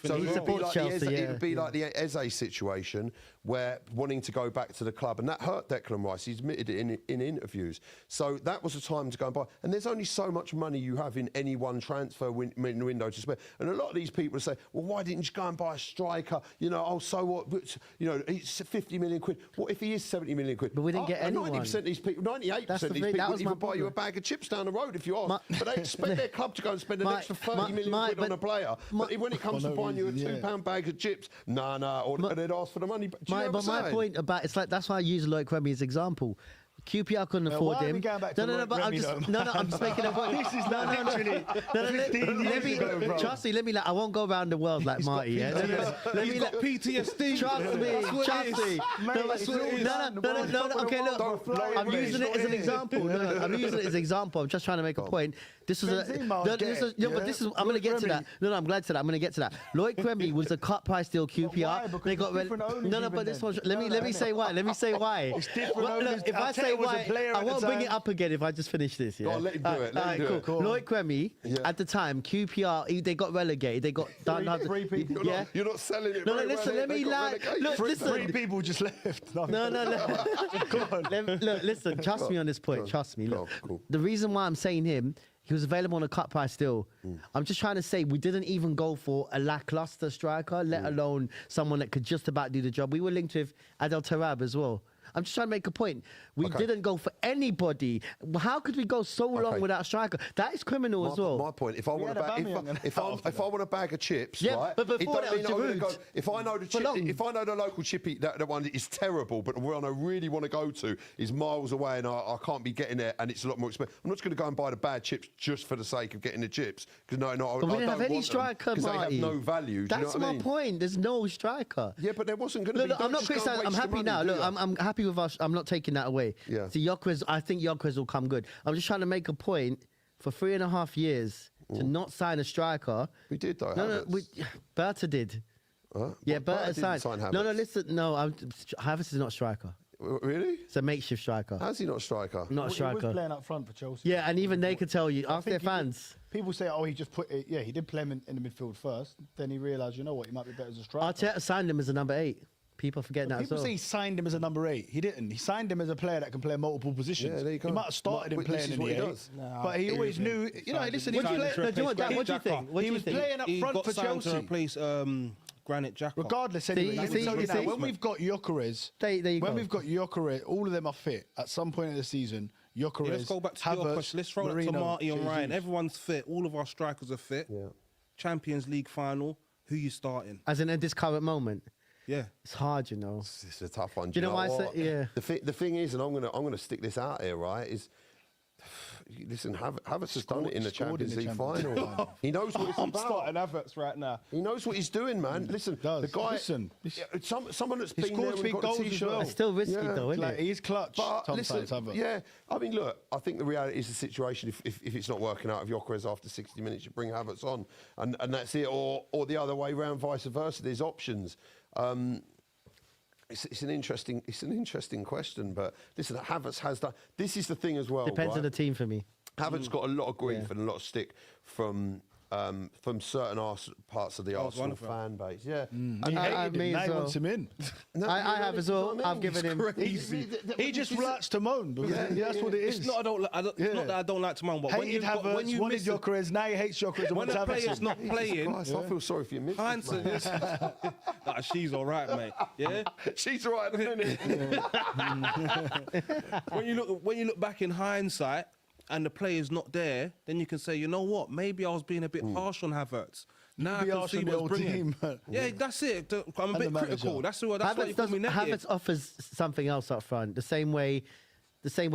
B: So it would be like the Eze situation, where wanting to go back to the club, and that hurt Declan Rice. He's admitted it in interviews. So that was the time to go and buy. And there's only so much money you have in any one transfer window to spend. And a lot of these people say, well, why didn't you go and buy a striker? You know, oh, so what? You know, it's 50 million quid. What if he is 70 million quid?
D: But we didn't get anyone.
B: 90% of these people, 98% of these people would even buy you a bag of chips down the road if you ask. But they expect their club to go and spend an extra 30 million quid on a player. But when it comes to buying you a £2 bag of chips, or they'd ask for the money. But
D: my point about, it's like, that's why I use Loic Remy as example. QPR couldn't afford him. But I'm just making a point.
A: This is not literally 15 years ago,
D: trust me, I won't go around the world like Marty.
C: He's got PTSD.
D: Trust me. No. Okay, look, I'm using it as an example. I'm using it as an example. I'm just trying to make a point. This was I'm going to get to that. I'm glad to that. I'm going to get to that. Loic Remy was a cut price deal QPR. They got but this one. Let me say why.
A: It's different.
D: If I say why, I won't bring it up again if I just finish this. Yeah?
B: Let him do it.
D: Cool. Loic Remy, at the time, QPR, they got relegated. They got done.
A: Three people.
B: You're not selling it.
D: No, listen, let me lie. Look, listen.
A: 3 people just left.
D: No.
A: Come on.
D: Look, listen, trust me on this point. Trust me. Look, the reason why I'm saying him, he was available on a cut price still. I'm just trying to say we didn't even go for a lackluster striker, let alone someone that could just about do the job. We were linked with Adel Tarab as well. I'm just trying to make a point. We didn't go for anybody. How could we go so long without a striker? That is criminal as well.
B: My point, if I want a bag of chips, right?
D: But before that,
B: if I know the local chippy, that one is terrible, but the one I really want to go to is miles away, and I can't be getting there, and it's a lot more expensive. I'm not just going to go and buy the bad chips just for the sake of getting the chips, because I
D: we didn't have any striker,
B: because they have no value.
D: That's my point. There's no striker.
B: Yeah, but there wasn't going to be.
D: Look, I'm not criticizing. I'm happy now. Look, I'm happy with us. I'm not taking that away.
B: Yeah.
D: See, I think Gyökeres will come good. I'm just trying to make a point. For 3.5 years to not sign a striker.
B: We did though.
D: Berta did. Yeah, Berta signed. No, listen. No, Havertz is not a striker.
B: Really?
D: It's a makeshift striker.
B: How's he not a striker?
D: Not a striker.
A: He was playing up front for Chelsea.
D: Yeah, and even they could tell you, ask their fans.
A: People say, oh, he just put it. Yeah, he did play him in the midfield first. Then he realised, you know what, he might be better as a striker.
D: Arteta signed him as a number 8. People forget that as
A: People
D: well.
A: say he signed him as a number 8. He didn't. He signed him as a player that can play multiple positions.
B: Yeah, there you go.
A: He might have started him playing in the 8, but he always knew. You know, listen, he was playing.
D: No, do you want that? What do you think? What do
A: He
D: you
A: was
D: think?
A: playing up front for Chelsea.
C: to replace Granit Xhaka.
A: Regardless, anyway, let me tell you now, when we've got Gyökeres, we've got Gyökeres, all of them are fit at some point in the season. Gyökeres,
C: Let's go back to your question. Let's throw that to Marty and Ryan. Everyone's fit. All of our strikers are fit.
B: Yeah.
C: Champions League final. Who you starting?
D: As in at this current moment.
C: Yeah,
D: it's hard, you know.
B: It's a tough one.
D: Do you know why? Yeah.
B: The thing is, and I'm gonna stick this out here, right? Is listen, Havertz has done it in the Champions League final. He knows what it's
C: I'm
B: about.
C: starting Havertz right now.
B: He knows what he's doing, man. Listen, the guy.
A: Listen,
B: someone that's been there and got a T-shirt.
D: It's still risky though, isn't it?
A: He's clutch.
B: But listen, yeah, I mean, look, I think the reality is the situation. If it's not working out of Gyökeres after 60 minutes, you bring Havertz on, and that's it, or the other way round, vice versa. There's options. It's an interesting question, but listen, Havertz has done. This is the thing as well.
D: Depends on the team for me.
B: Havertz got a lot of grief and a lot of stick from certain parts of the Arsenal fan base. Yeah,
A: He hated him. Now he wants him in.
D: I have as well. I've given him.
A: He just likes to moan. That's what it is.
C: It's not not that I don't like to moan, but when you
A: wanted Gyökeres, now he hates Gyökeres.
C: When a player's not playing,
B: I feel sorry for your missus.
C: hindsight. She's all right, mate. Yeah,
B: she's all right at the minute.
C: When you look back in hindsight, and the player's not there, then you can say, you know what, maybe I was being a bit harsh on Havertz. Now I can see what's bringing. Yeah, that's it. I'm a bit critical. That's why you call me negative.
D: Havertz offers something else up front, the same way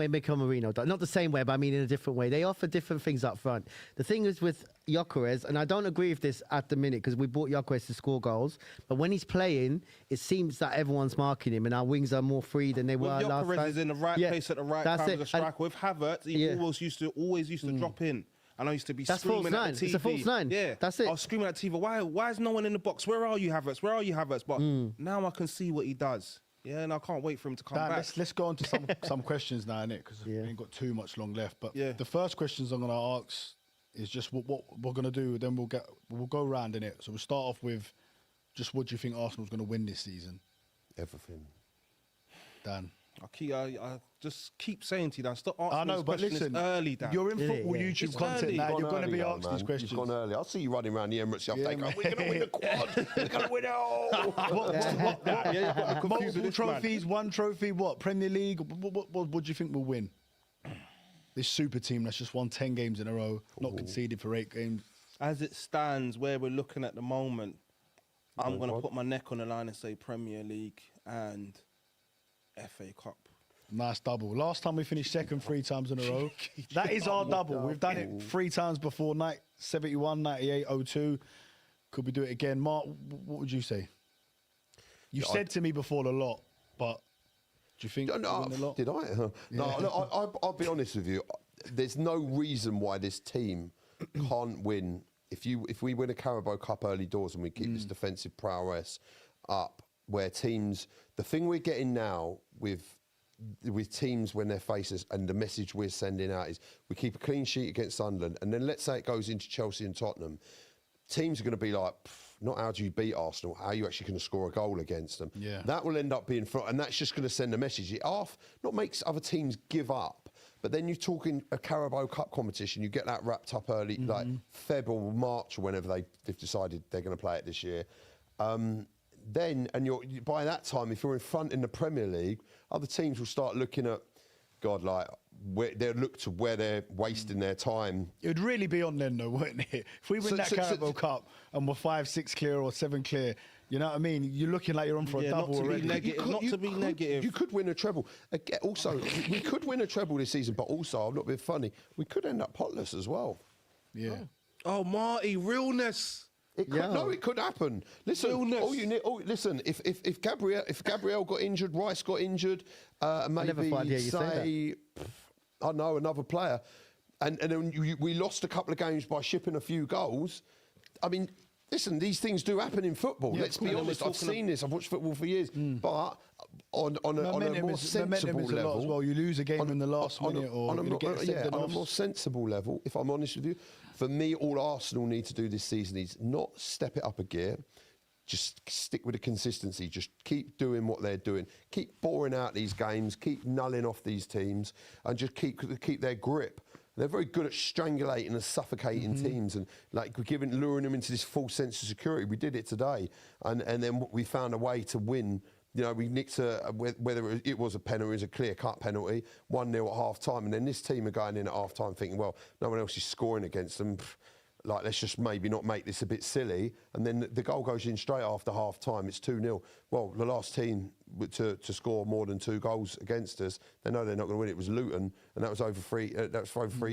D: Mikel Merino does. Not the same way, but I mean in a different way. They offer different things up front. The thing is with Gyökeres, and I don't agree with this at the minute because we bought Gyökeres to score goals, but when he's playing, it seems that everyone's marking him and our wings are more free than they were last time.
C: Gyökeres is in the right place at the right time as a striker. With Havertz, he always used to drop in. And I used to be screaming at the TV.
D: It's a false nine.
C: Yeah,
D: that's it.
C: I was screaming at the TV, why is no one in the box? Where are you, Havertz? Where are you, Havertz? But now I can see what he does. Yeah, and I can't wait for him to come back.
A: Let's go on to some questions now, innit? Because we ain't got too much long left. But the first questions I'm going to ask is just what we're going to do. Then we'll go round in it. So we'll start off with just what do you think Arsenal's going to win this season?
B: Everything.
A: Dan.
C: I just keep saying to you, Dan, stop asking
A: I know, but listen,
C: early, Dan.
A: You're in football YouTube content now. You're going to be asked these questions.
B: You've gone early. I'll see you running around the Emirates the other day going, we're going to win the quad. We're going to win it all.
A: Multiple trophies, one trophy, what? Premier League? What do you think we'll win? This super team that's just won 10 games in a row, not conceded for 8 games.
C: As it stands, where we're looking at the moment, I'm going to put my neck on the line and say Premier League and FA Cup.
A: Nice double. Last time we finished second 3 times in a row. That is our double. We've done it 3 times before, 71, 98, 02. Could we do it again? Mark, what would you say? You said to me before a lot, but do you think we'll win a lot?
B: Did I? No, look, I'll be honest with you. There's no reason why this team can't win. If we win a Carabao Cup early doors and we keep this defensive prowess up, where teams, the thing we're getting now with teams when they're faces, and the message we're sending out is we keep a clean sheet against Sunderland, and then let's say it goes into Chelsea and Tottenham, teams are going to be like, not how do you beat Arsenal, how are you actually going to score a goal against them?
A: Yeah.
B: That will end up being, and that's just going to send a message. It not makes other teams give up, but then you're talking a Carabao Cup competition, you get that wrapped up early, like Feb or March or whenever they've decided they're going to play it this year. Then, and by that time, if you're in front in the Premier League, other teams will start looking at, God, like, they'll look to where they're wasting their time.
A: It would really be on then, though, wouldn't it? If we win that Carabao Cup and we're 5, 6 clear or 7 clear, you know what I mean? You're looking like you're on for a double already.
C: Not to be negative.
B: You could win a treble. Also, we could win a treble this season, but also, I'm not being funny, we could end up potless as well.
A: Yeah.
C: Oh, Marty, realness.
B: It could happen. Listen, listen. If Gabriel got injured, Rice got injured, maybe say, I don't know, another player, and then we lost a couple of games by shipping a few goals. I mean, listen, these things do happen in football. Let's be honest. I've seen this. I've watched football for years, but on a more sensible level,
A: as well. You lose a game in the last minute, or on
B: a more sensible level. If I'm honest with you, for me, all Arsenal need to do this season is not step it up a gear, just stick with the consistency. Just keep doing what they're doing. Keep boring out these games. Keep nulling off these teams, and just keep their grip. They're very good at strangulating and suffocating teams, and like luring them into this false sense of security. We did it today, and then we found a way to win. You know, we nicked whether it was a penalty, it was a clear-cut penalty, 1-0 at half-time, and then this team are going in at half-time thinking, well, no one else is scoring against them. Like, let's just maybe not make this a bit silly. And then the goal goes in straight after half-time. It's 2-0. Well, the last team to score more than 2 goals against us, they know they're not going to win. It was Luton, and that was over 3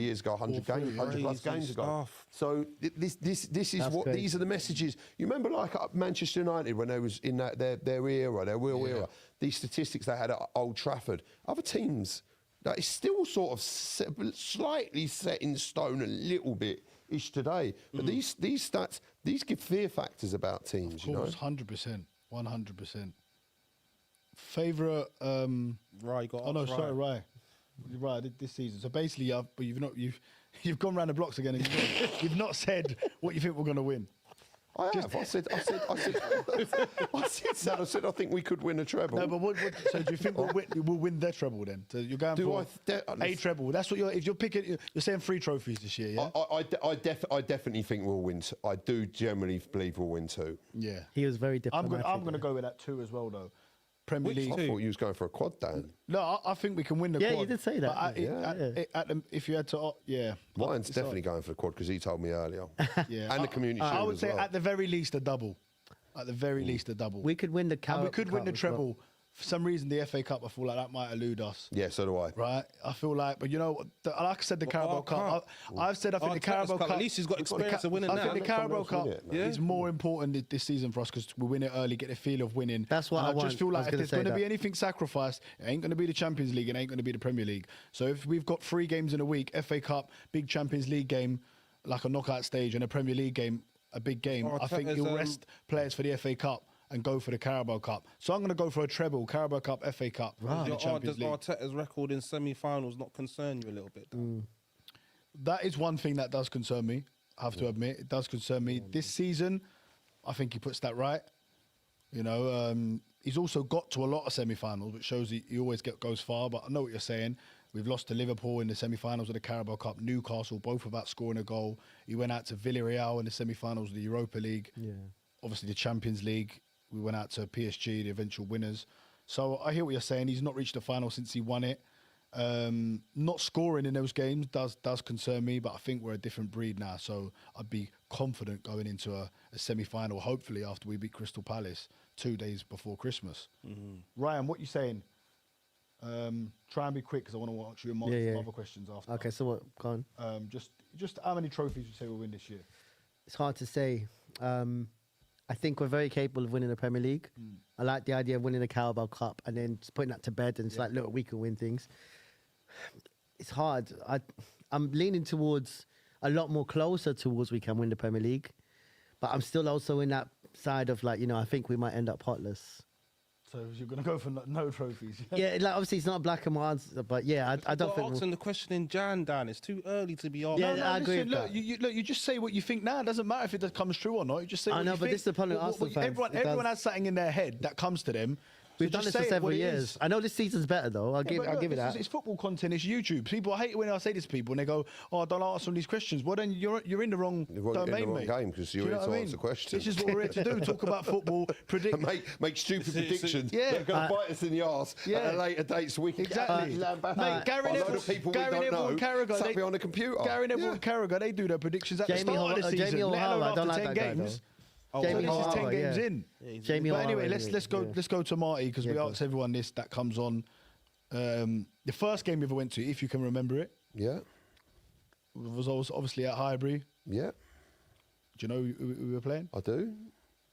B: years ago, 100 plus games ago. So this is what crazy. These are the messages. You remember, like Manchester United when they was in their era, their real era. These statistics they had at Old Trafford. Other teams, that is still sort of slightly set in stone a little bit. Ish today, but these stats, these give fear factors about teams.
A: Of course, 100%, 100%. Favorite?
C: Rai got.
A: Oh no, sorry, Rai. Right, this season. So basically, but you've gone round the blocks again, and you've not said what you think we're going to win.
B: I have. I said, I think we could win a treble.
A: No, but so do you think we'll win their treble then? So you're going for a treble. That's what if you're picking. You're saying 3 trophies this year, yeah?
B: I definitely think we'll win. I do generally believe we'll win 2.
A: Yeah.
D: He was very diplomatic.
A: I'm going to go with that 2 as well, though. Premier League.
B: I thought you was going for a quad, Dan.
A: No, I think we can win the quad.
D: Yeah, you did say that.
A: If you had to,
B: Ryan's definitely going for the quad because he told me earlier. Yeah, and the community shield.
A: I would say at the very least a double. At the very least a double.
D: We could win the
A: and we could win the treble. For some reason, the FA Cup, I feel like that might elude us.
B: Yeah, so do I.
A: Right? I feel like, but you know, like I said, the Carabao Cup. I've said I think the Carabao Cup.
C: At least he's got experience of winning that.
A: I think the Carabao Cup is more important this season for us because we win it early, get the feel of winning.
D: That's what I want.
A: I just feel like if there's going to be anything sacrificed, it ain't going to be the Champions League, it ain't going to be the Premier League. So if we've got 3 games in a week, FA Cup, big Champions League game, like a knockout stage, and a Premier League game, a big game, I think you'll rest players for the FA Cup and go for the Carabao Cup. So I'm going to go for a treble, Carabao Cup, FA Cup, and the Champions League.
C: Does Arteta's record in semi-finals not concern you a little bit?
A: That is one thing that does concern me, I have to admit. It does concern me. This season, I think he puts that right. You know, he's also got to a lot of semi-finals, which shows he always goes far, but I know what you're saying. We've lost to Liverpool in the semi-finals of the Carabao Cup, Newcastle, both without scoring a goal. He went out to Villarreal in the semi-finals of the Europa League. Yeah. Obviously, the Champions League. We went out to PSG, the eventual winners. So I hear what you're saying. He's not reached the final since he won it. Not scoring in those games does concern me, but I think we're a different breed now. So I'd be confident going into a semi-final, hopefully after we beat Crystal Palace 2 days before Christmas. Ryan, what are you saying? Try and be quick because I want to ask you some other questions after.
D: Okay, so what? Go on.
A: Just how many trophies you say we'll win this year?
D: It's hard to say. I think we're very capable of winning the Premier League. I like the idea of winning the Carabao Cup and then just putting that to bed and it's like, look, we can win things. It's hard. I'm leaning towards a lot more closer towards we can win the Premier League. But I'm still also in that side of like, I think we might end up potless.
A: So you're going to go for no trophies?
D: Yeah, like obviously it's not black and white, but yeah, I don't think...
C: asking the question in Jan, Dan. It's too early to be asking.
D: Yeah, I agree with
A: that. You just say what you think now. It doesn't matter if it comes true or not. You just say what you think. I know,
D: but this is the problem with Arsenal fans.
A: Everyone has something in their head that comes to them.
D: We've done this for several years. I know this season's better though. I'll give it that.
A: It's football content. It's YouTube. People, I hate it when I say this to people and they go, "Oh, don't ask them these questions." Well, then you're in the wrong domain, mate.
B: Game because you're here to answer questions.
A: This is what we're here to do: talk about football, predict,
B: make stupid predictions. Yeah, they're going to bite us in the arse at a later date's week.
A: Exactly. Mate, Gary Neville and Carragher,
B: sat behind a computer.
A: Gary Neville and Carragher, they do their predictions at the start of the season. Let alone after 10 games. Jamie this is 10 games in.
D: Jamie
A: but anyway, let's go to Marty because we asked everyone this that comes on. The first game you ever went to, if you can remember it, was obviously at Highbury.
B: Yeah.
A: Do you know who we were playing?
B: I do.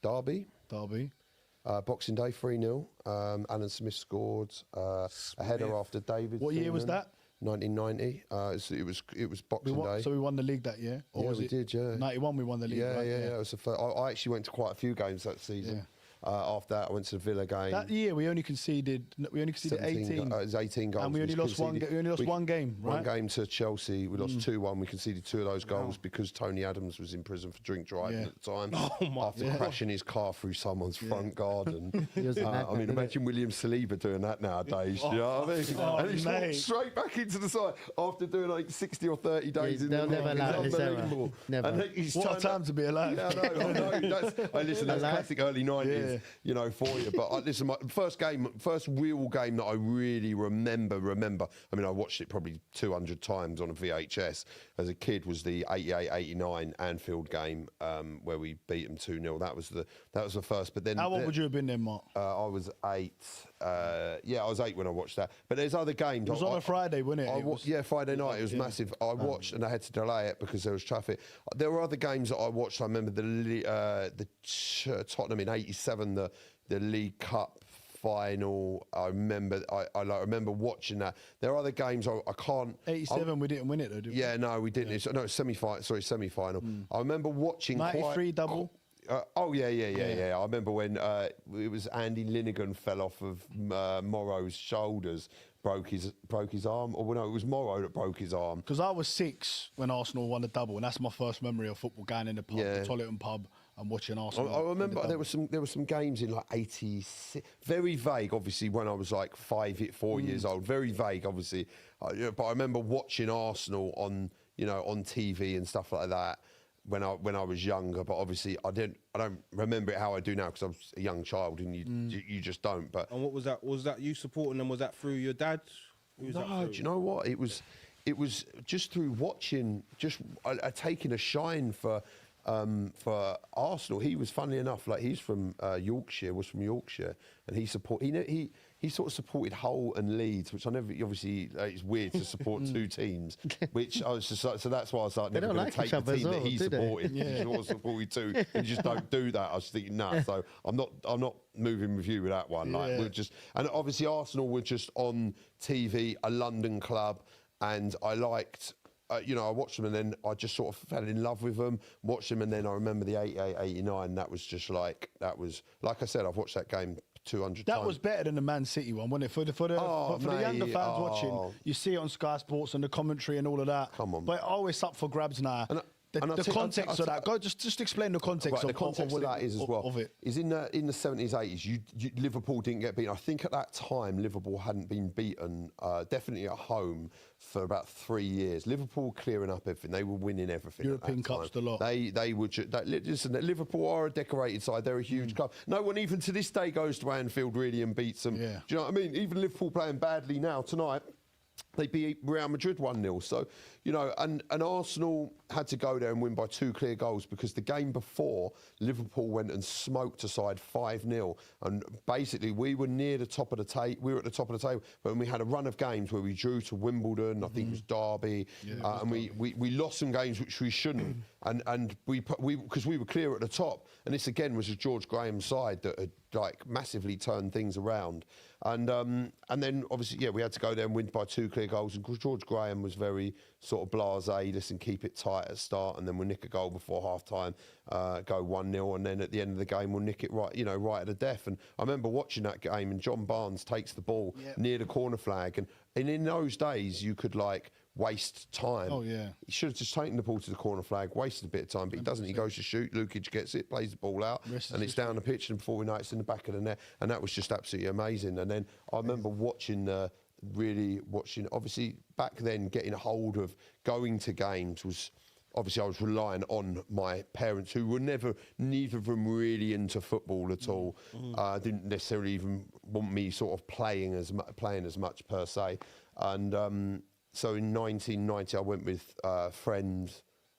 B: Derby.
A: Boxing
B: Day 3-0. Alan Smith scored a header after David.
A: What year was that?
B: 1990. It was Boxing Day.
A: So we won the league that year? Or
B: we did, yeah.
A: 91 we won the league, right?
B: Yeah. It was I actually went to quite a few games that season. After that, I went to the Villa game.
A: That year, we only conceded 18.
B: It was 18 goals.
A: And we only lost one game, right?
B: One game to Chelsea. We lost 2-1. We conceded 2 of those goals because Tony Adams was in prison for drink driving at the time. After crashing his car through someone's front garden. I mean, imagine William Saliba doing that nowadays. You know what I mean? And he's walked straight back into the side after doing like 60 or 30 days in the
D: They'll never allow this era. Never.
B: And he's
A: What a time to be alive.
B: Yeah, I know. Listen, that's classic early 90s, you know, for you. But listen, my first real game that I really remember. I mean, I watched it probably 200 times on a VHS as a kid. Was the 88-89 Anfield game where we beat them 2-0. That was the first. But then,
A: how old would you have been then, Mark?
B: I was 8. I was 8 when I watched that. But there's other games.
A: It was on a Friday, wasn't it?
B: Friday night. It was massive. I watched and I had to delay it because there was traffic. There were other games that I watched. I remember the Tottenham in '87, the League Cup final. I remember watching that. There are other games I can't.
A: 87, we didn't win it though, did we?
B: Yeah, no, we didn't. Yeah. No, semi-final. I remember watching
A: 93 double.
B: Yeah. I remember when it was Andy Linegan fell off of Morrow's shoulders, broke his arm. Or no, it was Morrow that broke his arm.
A: Because I was 6 when Arsenal won the double, and that's my first memory of football, going in the pub, the Tolleton pub, and watching Arsenal.
B: I remember there were some games in like 86, very vague. Obviously, when I was like 4 years old, very vague. Obviously, but I remember watching Arsenal on TV and stuff like that when I was younger. But obviously, I don't remember it how I do now because I was a young child, and you just don't. But
C: and what was that? Was that you supporting them? Was that through your dad?
B: No, do you know what? It was just through watching, just taking a shine for Arsenal. He was, funnily enough, like he's from Yorkshire, and he sort of supported Hull and Leeds, which I never, obviously, it's weird to support 2 teams, which I was just like, so that's why I was like, never going to take the team that he supported. He sort of supported 2, and you just don't do that. I was thinking, nah, so I'm not moving with you with that one. Like, and obviously Arsenal were just on TV, a London club, and I liked, I watched them and then I just sort of fell in love with them, watched them, and then I remember the 88-89, that was like I said, I've watched that game 200 times. That
A: was better than the Man City one, wasn't it? For the younger fans watching, you see it on Sky Sports and the commentary and all of that.
B: Come on.
A: But always up for grabs now. The context of that. Go just explain the context of
B: that is as well.
A: Of it
B: is in the 70s, 80s. Liverpool didn't get beaten. I think at that time Liverpool hadn't been beaten, definitely at home, for about 3 years. Liverpool clearing up everything. They were winning everything.
A: European Cups a lot.
B: They would. Listen, Liverpool are a decorated side. They're a huge club. No one even to this day goes to Anfield really and beats them.
A: Yeah.
B: Do you know what I mean? Even Liverpool playing badly now tonight, they beat Real Madrid 1-0. So, and Arsenal had to go there and win by 2 clear goals because the game before, Liverpool went and smoked a side 5-0. And basically, we were near the top of the table. We were at the top of the table. But when we had a run of games where we drew to Wimbledon, I think it was Derby, and we lost some games which we shouldn't. And because we were clear at the top. And this, again, was a George Graham side that had massively turned things around. And then, obviously, we had to go there and win by 2 clear goals. And George Graham was very sort of blasé, listen, keep it tight at the start, and then we'll nick a goal before half-time, go 1-0, and then at the end of the game, we'll nick it right at the death. And I remember watching that game, and John Barnes takes the ball near the corner flag. And in those days, you could, waste time.
A: Oh, yeah.
B: He should have just taken the ball to the corner flag, wasted a bit of time, but he doesn't. He goes to shoot, Lukic gets it, plays the ball out, and it's down the pitch, and before we know it, it's in the back of the net. And that was just absolutely amazing. And then I remember watching, obviously, back then, getting a hold of going to games was... Obviously, I was relying on my parents, who were neither of them really into football at all. Didn't necessarily even want me sort of playing as much per se. And so in 1990, I went with a friend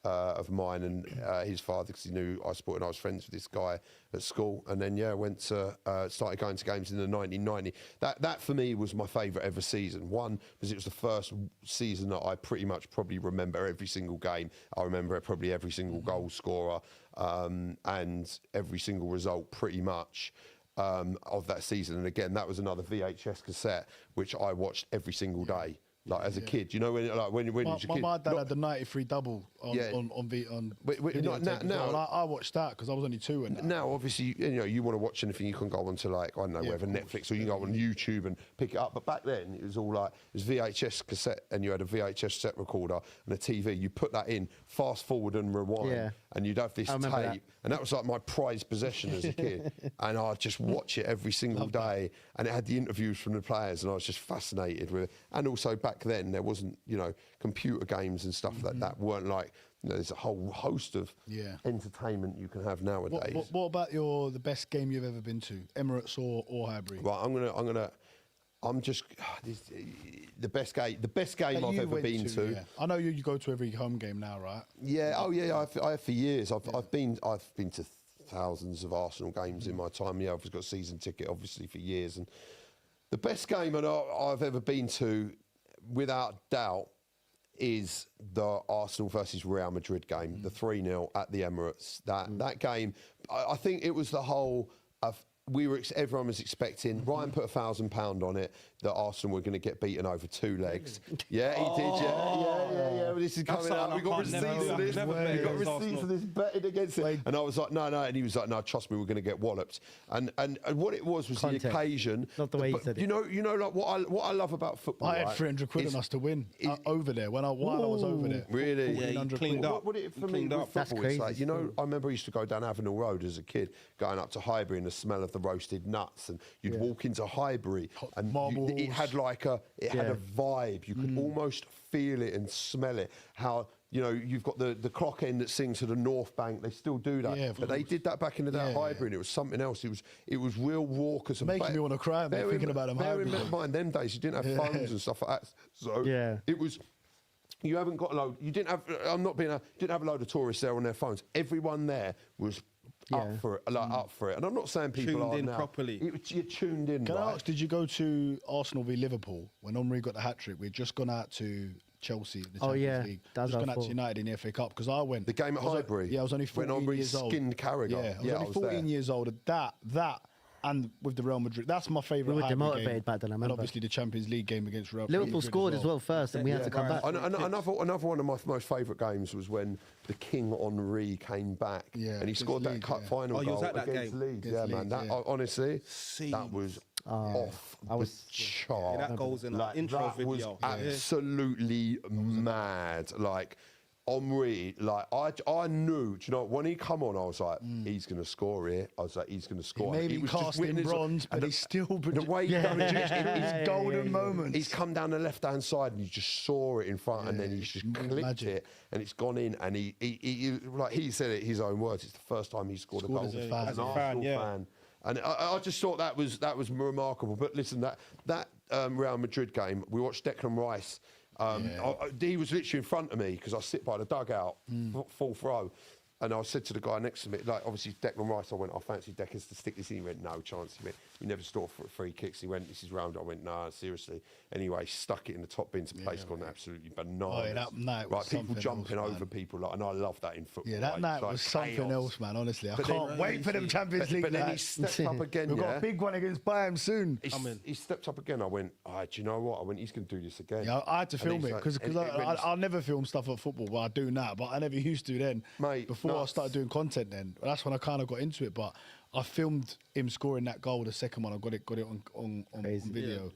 B: of mine and his father, because he knew I supported, and I was friends with this guy at school. And then, went to, started going to games in the 1990. That for me was my favourite ever season. One, because it was the first season that I pretty much probably remember every single game. I remember probably every single goal scorer and every single result pretty much. Of that season. And again, that was another VHS cassette, which I watched every single day. Like as a kid, you know when did your kid?
A: My dad had the '93 double on video tape as well, and I watched that because I was only 2. And
B: now, obviously, you want to watch anything, you can go onto like I don't know whether Netflix or you can go on YouTube and pick it up. But back then, it was all like it was VHS cassette, and you had a VHS set recorder and a TV. You put that in, fast forward and rewind, and you'd have this tape, and that was like my prized possession as a kid. And I'd just watch it every single day, and it had the interviews from the players, and I was just fascinated with it. And also back then there wasn't computer games and stuff like that weren't like there's a whole host of entertainment you can have nowadays.
A: What about the best game you've ever been to, Emirates or Highbury?
B: Right, the best game I've ever been to.
A: Yeah. I know you go to every home game now, right?
B: Yeah, I have for years. I've been to thousands of Arsenal games in my time. Yeah, I've got a season ticket obviously for years, and the best game I've ever been to, without doubt, is the Arsenal versus Real Madrid game, the 3-0 at the Emirates. That game, I think it was the whole of. Everyone was expecting. Ryan put £1,000 on it that Arsenal were going to get beaten over 2 legs. Yeah, he did. Yeah. Well, this is coming out. We got receipts of this. We got receipts of this betting against it. And I was like, no. And he was like, no, trust me, we're going to get walloped. And what it was
D: Context.
B: The occasion.
D: Not the way he said it.
B: You know, like what I love about football.
A: I had 300 quid on us to win over there while I was over there.
B: Really?
C: Yeah, he cleaned up.
B: What it for me with football,
D: that's crazy.
B: it's like, I remember I used to go down Avenel Road as a kid, going up to Highbury, and the smell of the roasted nuts, and you'd walk into Highbury, and it had like had a vibe. You could almost feel it and smell it. How you've got the clock end that sings to the North Bank. They still do that, but they did that back in the day at Highbury, and it was something else. It was real raucous. And
A: making me want to cry thinking about them.
B: Bear in mind, them days you didn't have phones and stuff like that, so it was. You haven't got a load. You didn't have. Didn't have a load of tourists there on their phones. Everyone there was up for it, up for it. And I'm not saying people
C: tuned
B: are
C: in
B: now.
C: properly.
B: You're tuned in.
A: Can I ask, did you go to Arsenal v Liverpool when Henry got the hat trick? We'd just gone out to Chelsea in the Champions League. Just gone out to United in the FA Cup because I went.
B: The game at Highbury.
A: I was only 14 years old.
B: When Henry skinned Carragher.
A: Yeah, I was only 14 years old. That. And with the Real Madrid, that's my favourite.
D: We were demotivated back then, I remember.
A: And obviously the Champions League game against Real.
D: Liverpool scored as well first, and we had to come back.
B: Another one of my most favourite games was when the King Henry came back, and he scored that cup final goal against Leeds. Yeah, man. Honestly, that was off the chart.
C: That goal's in the intro video.
B: Was absolutely mad. Like. Henry, like I knew, do you know, when he come on, I was like, he's going to score here. I was like, he's going to score.
A: He maybe cast in bronze, but he's still
B: the way he's done it,
A: his golden moments.
B: He's come down the left-hand side and you just saw it in front, and then he's just clipped it, and it's gone in. And he like he said it his own words. It's the first time he scored a goal
A: as a fan.
B: As an Arsenal fan. And I just thought that was remarkable. But listen, that Real Madrid game, we watched Declan Rice. He was literally in front of me because I sit by the dugout, fourth row, and I said to the guy next to me, like obviously Declan Rice, I went, I fancy Declan's to stick this in. He went, no chance. He went, we never scored free kicks. He went, this is round. I went, nah, seriously. Anyway, stuck it in the top bin to place, gone absolutely bananas.
A: That night was
B: people jumping over people, and I love that in football.
A: Yeah, that night was something else, man. Honestly, I can't wait for them Champions League.
B: But then he stepped up again.
A: We've got a big one against Bayern soon.
B: He stepped up again. I went, do you know what? I went, he's going to do this again.
A: Yeah, I had to film it because I never film stuff at football. Well, I do now, but I never used to then.
B: Mate,
A: before I started doing content, then that's when I kind of got into it. But I filmed him scoring that goal, the second one. I got it on video.
C: Yeah.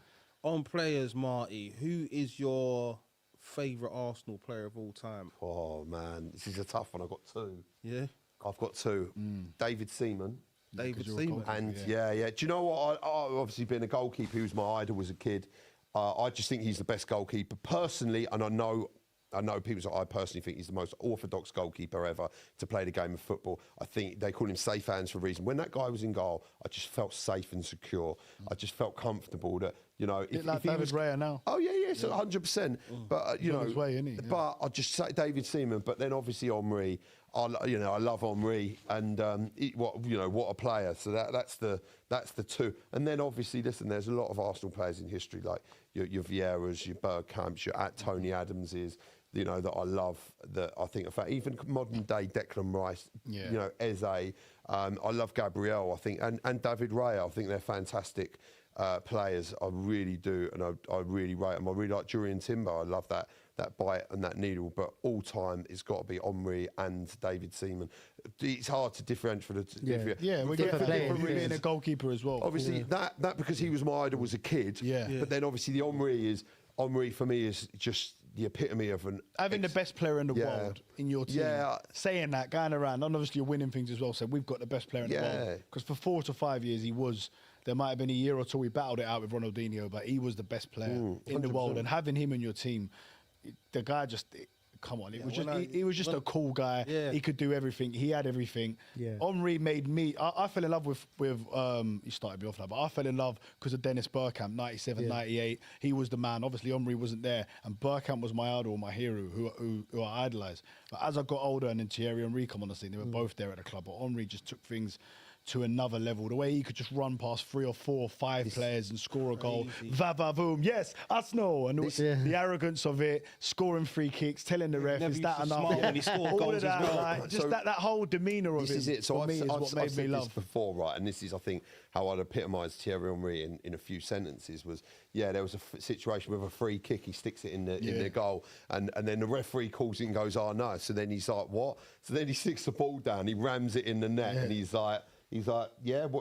C: On players, Marty, who is your favourite Arsenal player of all time?
B: Oh man, this is a tough one. I've got 2.
C: Yeah,
B: I've got 2. David Seaman.
C: David Seaman.
B: And yeah. Do you know what? I obviously being a goalkeeper, who was my idol as a kid. I just think he's the best goalkeeper personally, and I know people say I personally think he's the most orthodox goalkeeper ever to play the game of football. I think they call him safe hands for a reason. When that guy was in goal, I just felt safe and secure. I just felt comfortable that, if
A: David Raya now.
B: Oh yeah, so 100%. But
A: his way, isn't he? Yeah.
B: But I just say David Seaman. But then obviously Henry. I love Henry, and what a player. So that's the 2. And then obviously, listen, there's a lot of Arsenal players in history, like your Vieiras, your Bergkamps, your Tony Adamses. That I love, that I think, in fact, even modern day Declan Rice, Eze, I love Gabriel, I think, and David Raya, I think they're fantastic players. I really do, and I really rate them. I really like Jurriën Timber. I love that bite and that needle. But all time, it's got to be Henry and David Seaman. It's hard to differentiate for the
A: we're different being a goalkeeper as well.
B: Obviously, that because he was my idol as a kid.
A: Yeah.
B: But then obviously the Henry for me is just the epitome of
A: having the best player in the world in your team. Yeah. Saying that, going around, and obviously you're winning things as well. So we've got the best player in the world. Because for 4 to 5 years he was. There might have been a year or two we battled it out with Ronaldinho, but he was the best player in the world. And having him in your team, the guy just. Come on, he was just a cool guy. Yeah. He could do everything. He had everything. Yeah. Henry made me. I fell in love with. You started me off now, but I fell in love because of Dennis Bergkamp, 97, 98. He was the man. Obviously, Henry wasn't there, and Bergkamp was my idol, my hero, who I idolised. But as I got older, and then Thierry Henry come on the scene, they were both there at the club. But Henry just took things to another level. The way he could just run past 3 or 4 or 5 players and score a goal. Va-va-boom. Yes, Arsenal. And it was the arrogance of it, scoring free kicks, telling the ref, is that enough?
C: When he scored goals as well.
A: Like, just that whole demeanour of it.
B: This is it. So
A: I've said
B: this before, right? And this is, I think, how I'd epitomise Thierry Henry in a few sentences was, there was a situation with a free kick, he sticks it in the goal, and then the referee calls it and goes, oh, no. So then he's like, what? So then he sticks the ball down, he rams it in the net, and he's like, what,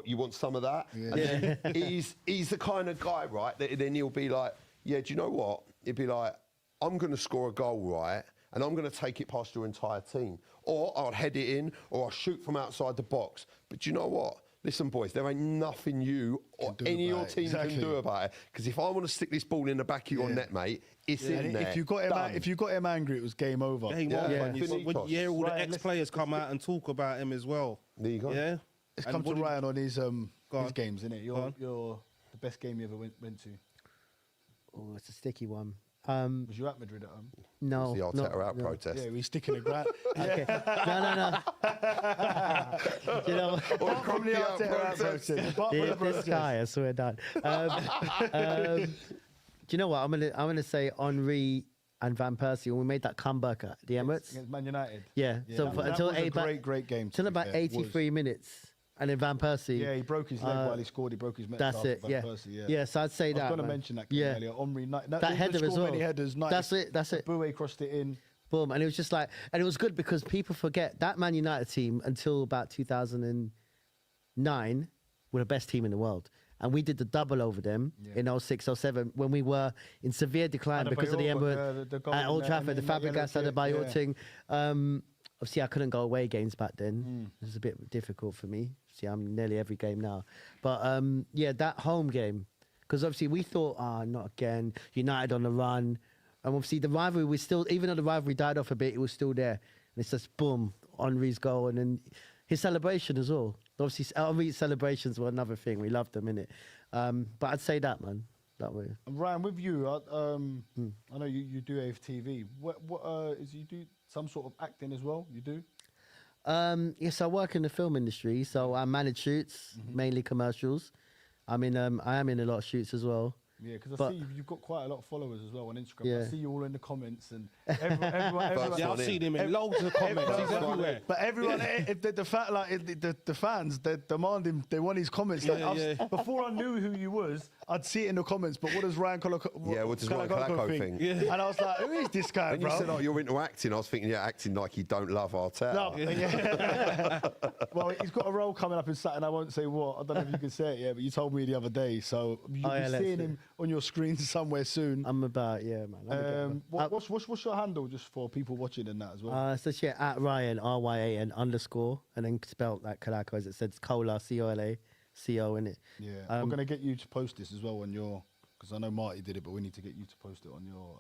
B: you want some of that? Yeah. And then he's the kind of guy, right, that then he'll be like, do you know what? He'd be like, I'm going to score a goal, right, and I'm going to take it past your entire team. Or I'll head it in, or I'll shoot from outside the box. But do you know what? Listen, boys, there ain't nothing you or any of your team can do about it. Because if I want to stick this ball in the back of your net, mate, it's in there.
A: If you got him angry, it was game over.
C: Game over. All the ex-players come out and talk about him as well.
B: There you go.
C: Yeah.
A: Let's come to Ryan on his games, innit? You're the best game you ever went to.
D: Oh, it's a sticky one.
A: Was you at Madrid at home?
D: No.
B: It was the Arteta out protest.
A: Yeah, we sticking a ground.
D: Okay. No. You know,
A: from the Arteta out protest.
D: This guy, I swear down. Do you know what? I'm gonna say Henry and Van Persie when we made that comeback at the Emirates
A: against Man United.
D: Yeah. So until
A: great game.
D: Until about 83 minutes. And then Van Persie.
A: Yeah, he broke his leg while he scored. He broke his metatarsal.
D: That's it.
A: Van Persie,
D: yeah. So I'd say that.
A: I was going to mention that game earlier. Henry,
D: that header as well.
A: Many headers.
D: That's it.
A: Boué crossed it in.
D: Boom. And it was just like, and it was good because people forget that Man United team until about 2009 were the best team in the world. And we did the double over them in 06, 07 when we were in severe decline because of the Emirates at Old Trafford, the Fabregas had a Bayot thing. Obviously, I couldn't go away games back then. It was a bit difficult for me. See, I'm nearly every game now. But, that home game, because obviously we thought, not again, United on the run. And obviously the rivalry was still, even though the rivalry died off a bit, it was still there. And it's just, boom, Henry's goal. And then his celebration as well. Obviously, Henry's celebrations were another thing. We loved them, innit? But I'd say that, man. That way.
A: And Ryan, with you, I know you do AFTV. What is you do some sort of acting as well? You do?
D: Yes, I work in the film industry, so I manage shoots, mainly commercials. I am in a lot of shoots as well.
A: Yeah, because I see you've got quite a lot of followers as well on Instagram. Yeah. I see you all in the comments and everyone.
C: Yeah, I've seen him in loads of comments. He's everywhere.
A: But everyone, the fans, they're demanding, they want his comments. Before I knew who you was, I'd see it in the comments. But what does Ryan Colacco think? Yeah. And I was like, who is this guy,
B: when
A: bro?
B: You said, you're into acting, I was thinking, acting like you don't love Arteta.
A: No, well, he's got a role coming up in Saturday. I won't say what. I don't know if you can say it yet, but you told me the other day. So you'll be seeing him on your screen somewhere soon.
D: I'm about, man.
A: What's your handle just for people watching and that as well?
D: So at Ryan, RYAN _ and then spelled like Colacco as it says Cola, COLA, CO in it.
A: Yeah, we're going to get you to post this as well on your, because I know Marty did it, but we need to get you to post it on your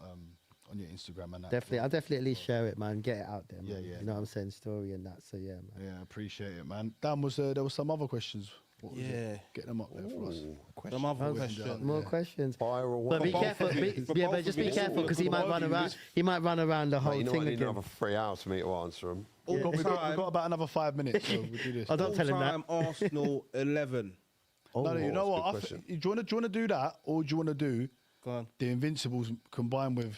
A: Instagram and that.
D: Definitely, I'll definitely at least share it, man. Get it out there, man.
A: Yeah.
D: You know what I'm saying? Story and that, so yeah, man.
A: Yeah, I appreciate it, man. Dan, there was some other questions. What was it? Get them up there for us.
C: Some other questions.
D: More questions.
B: Fire away.
D: But be careful. But just be careful because he might run around. He might run around the whole thing again.
B: You need another 3 hours for me to answer them.
A: We've got about another 5 minutes, so we'll do this.
D: Oh, don't tell him that.
C: Arsenal 11.
A: No, you know what? Do you want to do that, or do you want to do the Invincibles combined with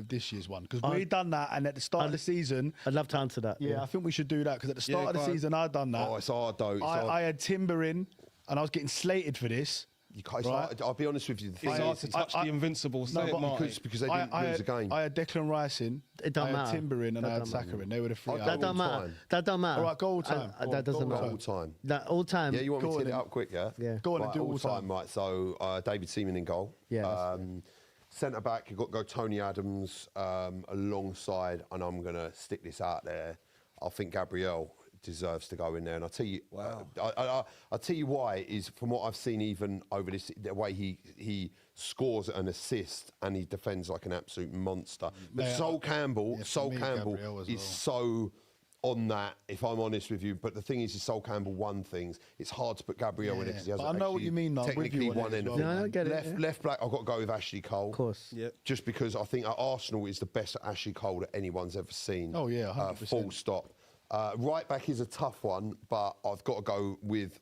A: this year's one? Because we've done that, and at the start of the season,
D: I'd love to answer that.
A: Yeah, I think we should do that because at the start of the season, I'd done that.
B: Oh, it's hard though.
A: I had Timber in, and I was getting slated for this.
B: You can't,
A: Right.
B: I'll be honest with you. The thing
C: It's hard
B: is,
C: to touch the invincible. Say it, Marty.
B: because they didn't lose a game.
A: I had Declan Rice in,
D: It don't
A: I had
D: matter.
A: Timber in, and
D: That
A: I had
D: don't
A: Saka in. They were the three.
B: That
D: That don't
B: all
D: matter.
B: time.
D: That don't matter.
A: All right, go all time. Go
D: That
A: on,
D: doesn't
A: go
D: matter.
B: all time.
D: That all time.
B: Yeah, you want me
A: Go
B: to
A: on
B: hit it
A: then.
B: up quick, yeah?
D: Yeah.
A: Go on and
B: Right,
A: do all time.
B: Right, so David Seaman in goal.
D: Yeah,
B: Centre back, you've got to go Tony Adams alongside, and I'm going to stick this out there. I think Gabriel deserves to go in there, and I'll tell you, I'll tell you why is from what I've seen even over this, the way he scores an assist and he defends like an absolute monster. But Sol Campbell,
A: Gabriel as
B: is so on that, if I'm honest with you. But the thing is Sol Campbell won things. It's hard to put Gabriel in it because he hasn't
A: I know what you mean, though. I'm with
B: technically
A: you on
B: won
A: it as
B: anything.
A: well.
D: No, I get it.
B: Left back, I've got to go with Ashley Cole.
D: Of course.
C: Yeah.
B: Just because I think Arsenal is the best Ashley Cole that anyone's ever seen.
A: Oh, yeah, 100%.
B: Full stop. Right back is a tough one, but I've got to go with,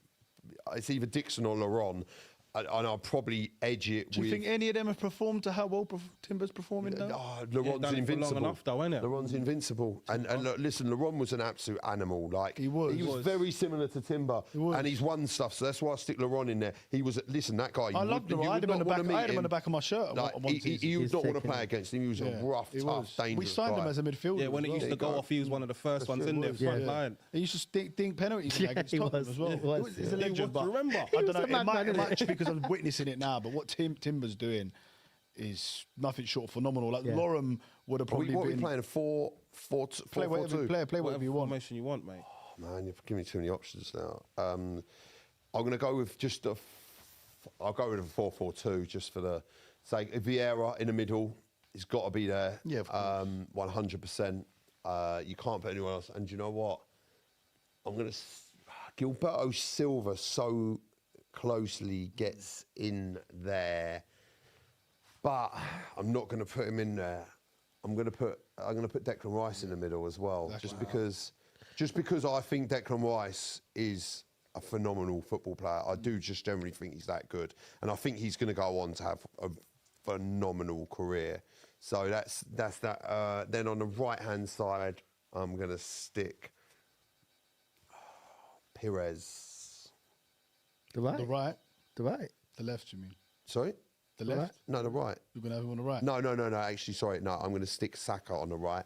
B: it's either Dixon or Laurent, and I'll probably edge it
A: Do
B: with...
A: you think any of them have performed to how well Timber's performing now?
B: Laurent's
C: done it for long
B: invincible.
C: enough though, ain't it?
B: Laurent's invincible. And look, listen, Laurent was an absolute animal. Like
A: He was.
B: He was very similar to Timber.
A: was.
B: And he's won stuff, so that's why I stick Laurent in there. He was, listen, that guy,
A: I loved him. I had him on the back of my shirt. at
B: Like,
A: one
B: you
A: season.
B: would not want to
D: taking
B: play against him. He was a rough,
A: He
B: tough,
A: was.
B: dangerous
A: We signed
B: guy.
A: him as a midfielder.
C: Yeah, when
A: as
C: it used
A: well.
C: to go off, he was one of the first ones in there, front line.
A: He used to dink penalties
D: Yeah,
A: against
D: he
A: Tottenham
D: was.
A: as well.
D: He was,
A: He's
D: yeah.
A: a legend,
C: He
A: but
C: was, remember?
A: I
D: He
A: don't
D: was
A: know.
D: a
A: It
D: madman,
A: might
D: innit?
A: just because I'm witnessing it now. But what Timber's doing is nothing short of phenomenal. Like Lauren would have probably
B: What are we
A: been.
B: playing? A 4-4-2?
A: Play whatever
C: Whatever
A: you want.
C: formation you want, mate.
B: Man, you've given me too many options now. I'm going to go with just a... I'll go with a 4-4-2 just for the sake. Vieira in the middle, he's got to be there.
A: Yeah, of course.
B: 100%. You can't put anyone else. And do you know what? I'm going to... Gilberto Silva so closely gets in there, but I'm not going to put him in there. I'm going to put Declan Rice in the middle as well, just because I think Declan Rice is a phenomenal football player. I do just generally think he's that good, and I think he's going to go on to have a phenomenal career. So that's that. Then on the right hand side, I'm going to stick Perez.
D: The right.
A: The right,
D: The right.
A: the left. You mean
B: Sorry?
A: the left?
D: right.
B: No, the right.
A: You're gonna have him on the right.
B: No. Actually, sorry. No, I'm going to stick Saka on the right.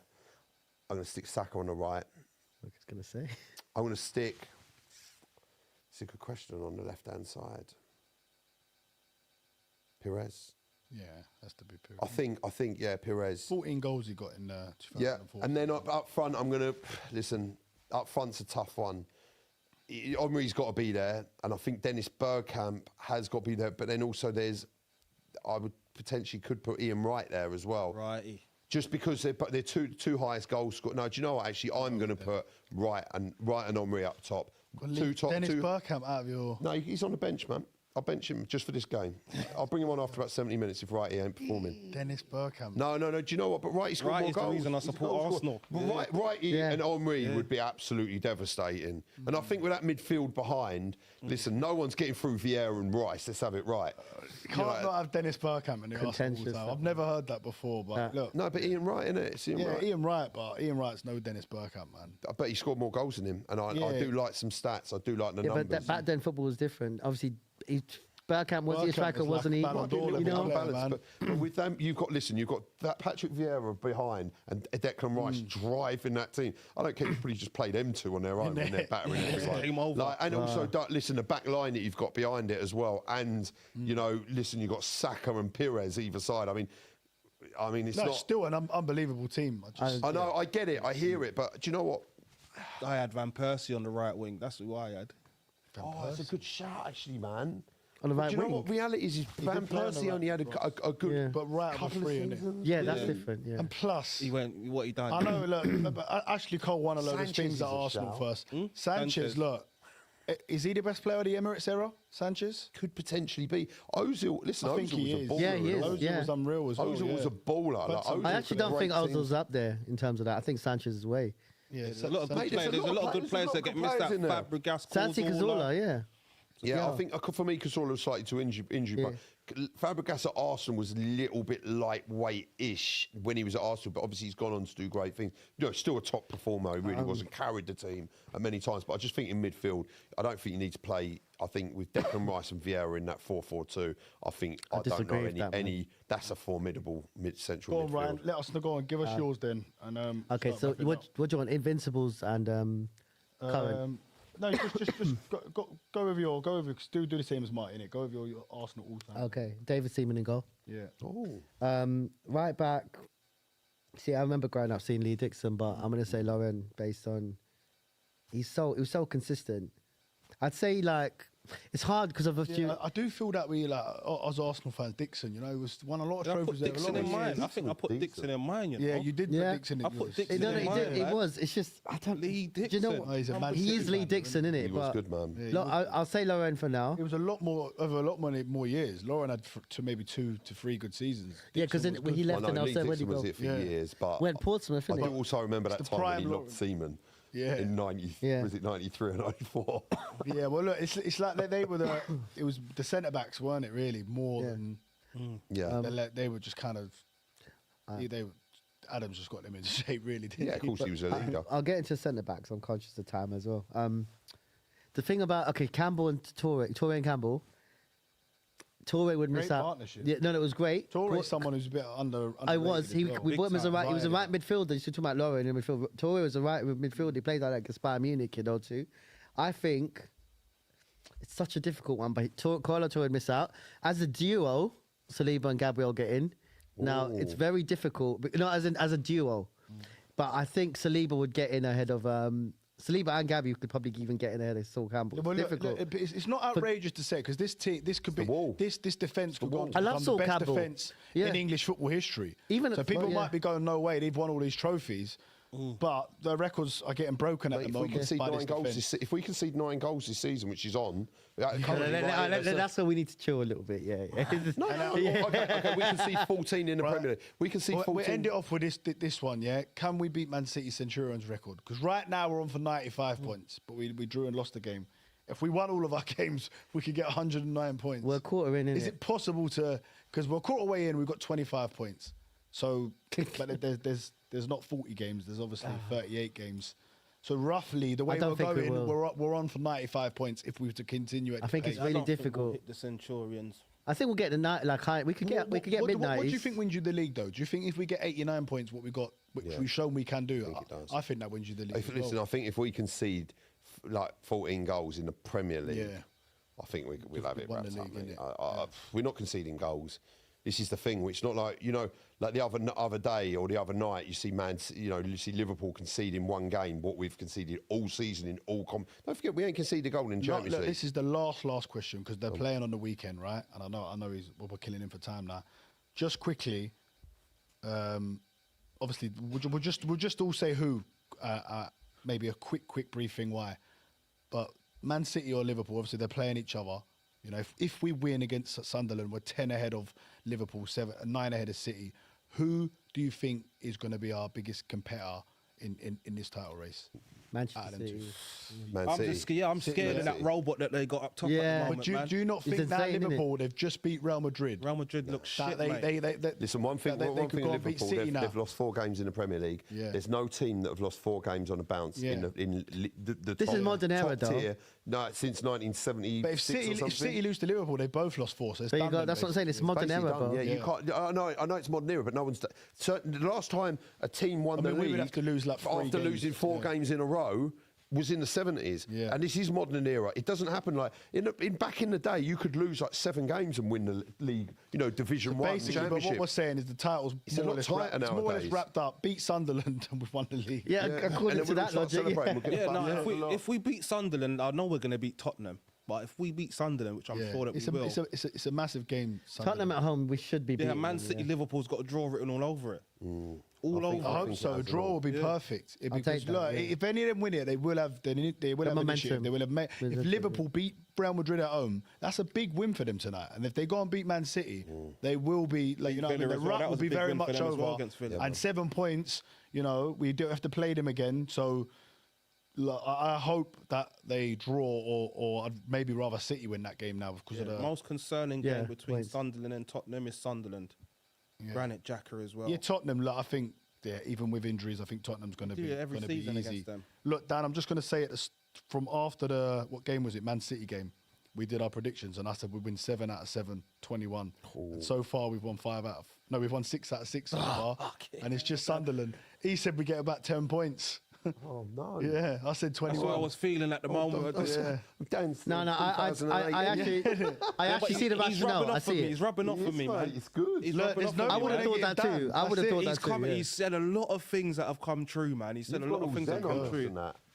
B: I'm going to stick Saka on the right.
D: I was going to say.
B: I'm going to stick. It's a good question on the left-hand side. Perez.
A: Yeah, that's the big period.
B: I think, yeah, Perez.
A: 14 goals he got in 2004.
B: Yeah, and then up front, I'm going to listen. Up front's a tough one. Omri's got to be there, and I think Dennis Bergkamp has got to be there. But then also I would potentially could put Ian Wright there as well.
C: Righty.
B: Just because they're two highest goal scorers. No, do you know what? Actually, I'm going to put Wright and Omri up top.
A: Dennis Bergkamp out of your...
B: No, he's on the bench, man. I'll bench him just for this game. I'll bring him on after about 70 minutes if Righty ain't performing.
A: Dennis Bergkamp.
B: No. Do you know what? But Righty scored more
C: Righty's the
B: goals.
C: reason I
B: He's a
C: support
B: goal
C: Arsenal.
B: scorer. But Righty and Omri would be absolutely devastating. And I think with that midfield behind, listen, no one's getting through Vieira and Rice. Let's have it right.
A: Can't not have Dennis Bergkamp in the Arsenal
D: Contentious,
A: time. I've never heard that before, but look.
B: No, but Ian Wright, innit? It's Ian Wright.
A: Ian Wright, but Ian Wright's no Dennis Bergkamp, man.
B: I bet he scored more goals than him. And I do like some stats. I do like the numbers.
D: But back then football was different. Obviously, Bergkamp was he a striker,
A: was like
D: wasn't he?
A: Ballon d'Or
D: You
A: level
D: know,
A: player,
B: Balance,
A: man.
B: but with them, you've got that Patrick Vieira behind and Declan Rice driving that team. I don't care if you probably just play them two on their own when they're battering. It's like,
C: Game over.
B: and also, listen, the back line that you've got behind it as well, and listen, you've got Saka and Perez either side. I mean, it's
A: No,
B: not.
A: it's still an unbelievable team.
B: I know, I get it, I hear it, but do you know what?
C: I had Van Persie on the right wing. That's who I had.
B: That's a good shout, actually, man.
D: on the
B: But
D: right
B: do you know
D: wing.
B: what reality is? Van
A: could play on the
B: Persie
A: right
B: only had a good
D: Yeah.
A: But right on the
B: couple of
A: free, innit?
B: seasons.
D: Yeah, that's different. Yeah.
A: And plus,
C: He went what he done.
A: I know, look, but Ashley Cole won a load of
B: Sanchez
A: things
B: is
A: at
B: a
A: Arsenal
B: shout.
A: first. Sanchez,
C: Sanchez.
A: look, is he the best player of the Emirates era, Sanchez?
B: Could potentially be. Ozil, listen,
A: I think
B: Ozil
A: he
B: was a
A: is.
B: baller.
D: Yeah, he is.
A: Ozil
D: Yeah.
A: was unreal as well.
B: Ozil was
A: yeah.
B: a baller.
A: But
B: Ozil
D: I actually
B: could have
D: don't think
B: great teams.
D: Ozil's up there in terms of that. I think Sanchez is way.
A: Yeah,
C: There's a lot of good
B: Mate,
C: players. There's a lot of good players that get missed out.
B: in there.
C: Fabregas,
D: Santi Cazorla, yeah.
B: Yeah, I think for me, Cazorla was slightly too injury. But Fabregas at Arsenal was a little bit lightweight-ish when he was at Arsenal, but obviously he's gone on to do great things. Still a top performer. He really wasn't carried the team many times. But I just think in midfield, I don't think you need to play. I think with Declan Rice and Vieira in that 4-4-2, I don't know any. That's a formidable central midfield.
A: Go on, Ryan. Let us go on. Give us yours then. And
D: okay, so what do you want? Invincibles and current.
A: No, just go with your do the same as Marty, innit? Go with your Arsenal all time.
D: Okay, David Seaman in goal.
A: Yeah.
B: Oh.
D: Right back. See, I remember growing up seeing Lee Dixon, but I'm gonna say Lauren based on he was so consistent. I'd say like it's hard because of a few.
A: I do feel that we like as Arsenal fans, Dixon. You know, was won a lot of trophies there.
C: Dixon in mine. I think I put Dixon in mine. You know?
A: Yeah, you did put Dixon in.
C: I put Dixon in mine.
D: It was. It's just I don't.
C: Lee Dixon.
D: Do you know what? He is Lee Dixon, isn't it?
B: He was good, man.
A: Yeah,
D: I'll say Lauren for now.
A: It was a lot more more years. Lauren had maybe 2 to 3 good seasons.
D: Yeah, because when he left, and I said, "Where did he go?"
B: Was it for years, but
D: went Portsmouth.
B: I do also remember that time when he knocked Seaman.
A: Yeah.
B: In 90, was it 93 or 94?
A: Yeah, well, look, it's like they were it was the centre backs, weren't it? Really, more than they were just kind of Adams just got them in shape, really. Didn't he?
B: Of course he was a leader.
D: I'll get into centre backs. I'm conscious of time as well. The thing about Campbell and Toure and Campbell. Toure would miss out.
A: Partnership.
D: Yeah, no, it was great.
A: Toure is someone who's a bit under.
D: I was. We bought him as a right. He was a right
A: midfielder.
D: midfielder. You should talk about Lauren in midfield. Toure was a right midfielder. He played like that Bayern Munich, too. I think it's such a difficult one, but Carlo Toure would miss out. As a duo, Saliba and Gabriel get in. Now it's very difficult. But, not as a duo, but I think Saliba would get in ahead of. Saliba and Gabby could probably even get in there. Sol Campbell.
A: Well,
D: difficult.
A: It's not outrageous to say because this could be this defence could go on to become the best defence in English football history. So people might be going, no way, they've won all these trophies, but the records are getting broken at the moment.
B: If we concede 9 goals this season, which is on,
D: that's where we need to chill a little bit.
B: Okay, we can see 14 in the Premier League. We can see 14.
A: We'll end it off with this one, yeah? Can we beat Man City Centurion's record? Because right now we're on for 95 points, but we drew and lost the game. If we won all of our games, we could get 109 points.
D: We're a quarter in,
A: Is it possible to... Because we're a quarter way in, we've got 25 points. So, but there's not 40 games, there's obviously 38 games. So roughly, the way we're going, we're on for 95 points if we were to continue at
D: I think it's really difficult.
C: We'll hit the Centurions.
D: I think we'll get the night. We could get mid-90s.
A: What do you think wins you the league, though? Do you think if we get 89 points, what we got, which we've shown we can do, I think that wins you the league.
B: Listen, I think if we concede like 14 goals in the Premier League, I think we'll have it wrapped up. We're not conceding goals. This is the thing, which not like like the other day or the other night, you see Liverpool conceding one game what we've conceded all season in all. Don't forget, we ain't conceded a goal in Champions League.
A: This is the last question because they're playing on the weekend, right? And I know we're killing him for time now. Just quickly, obviously, we'll just all say who. Maybe a quick briefing why, but Man City or Liverpool, obviously they're playing each other. You know, if we win against Sunderland, we're 10 ahead of Liverpool, 9 ahead of City. Who do you think is going to be our biggest competitor in this title race?
D: Manchester City.
C: I'm scared of that robot that they got up top at the moment,
A: but do you not think that Liverpool, they've just beat Real Madrid?
C: Real Madrid looks shit,
B: Listen, one thing Liverpool, they've lost 4 games in the Premier League. Yeah. There's no team that have lost 4 games on a bounce in the
D: This is modern era, though.
B: No, since 1970.
A: But if City lose to Liverpool, they both lost 4. So it's done.
D: That's what I'm saying. It's modern era, bro.
B: Yeah, you can't. I know it's modern era, but no one's. The last time a team won the league,
A: we would have to lose like 3
B: after losing 4 games in a row. Was in the 70s, and this is modern era. It doesn't happen like back in the day. You could lose like 7 games and win the league, Division 1 Championship.
A: But what we're saying is the title's more or less wrapped up. Beat Sunderland and we've won the league.
D: Yeah, according to that logic.
C: If we beat Sunderland, I know we're going to beat Tottenham. But if we beat Sunderland, which I'm sure that we will,
A: it's a massive game.
D: Tottenham at home, we should be beating.
C: Yeah, Man City, Liverpool's got a draw written all over it. I
A: hope so. A draw will be perfect. If any of them win it, they will have momentum. They will have. If Liverpool beat Real Madrid at home, that's a big win for them tonight. And if they go and beat Man City, they will be the rut will be very much over. And 7 points, we don't have to play them again. So. I hope that they draw, or I'd maybe rather City win that game now because of the
C: most concerning game between
D: points.
C: Sunderland and Tottenham is Sunderland. Granite Xhaka as well.
A: Yeah, Tottenham. Look, I think even with injuries, I think Tottenham's going to be
C: every
A: gonna be
C: season
A: easy.
C: against them.
A: Look, Dan, I'm just going to say it from after what game was it? Man City game. We did our predictions, and I said we'd win 7 out of 7, 21. And so far, we've won 6 out of 6 so far, and it's just Sunderland. He said we get about 10 points.
B: Oh no!
A: Yeah, I said 21.
C: That's what I was feeling at the moment.
D: No, I actually see the rationale. I see it.
C: He's rubbing off for me, man.
B: It's good.
D: I would have thought that too. I would have thought that too.
C: He's said a lot of things that have come true, man. He said a lot of things that have come true.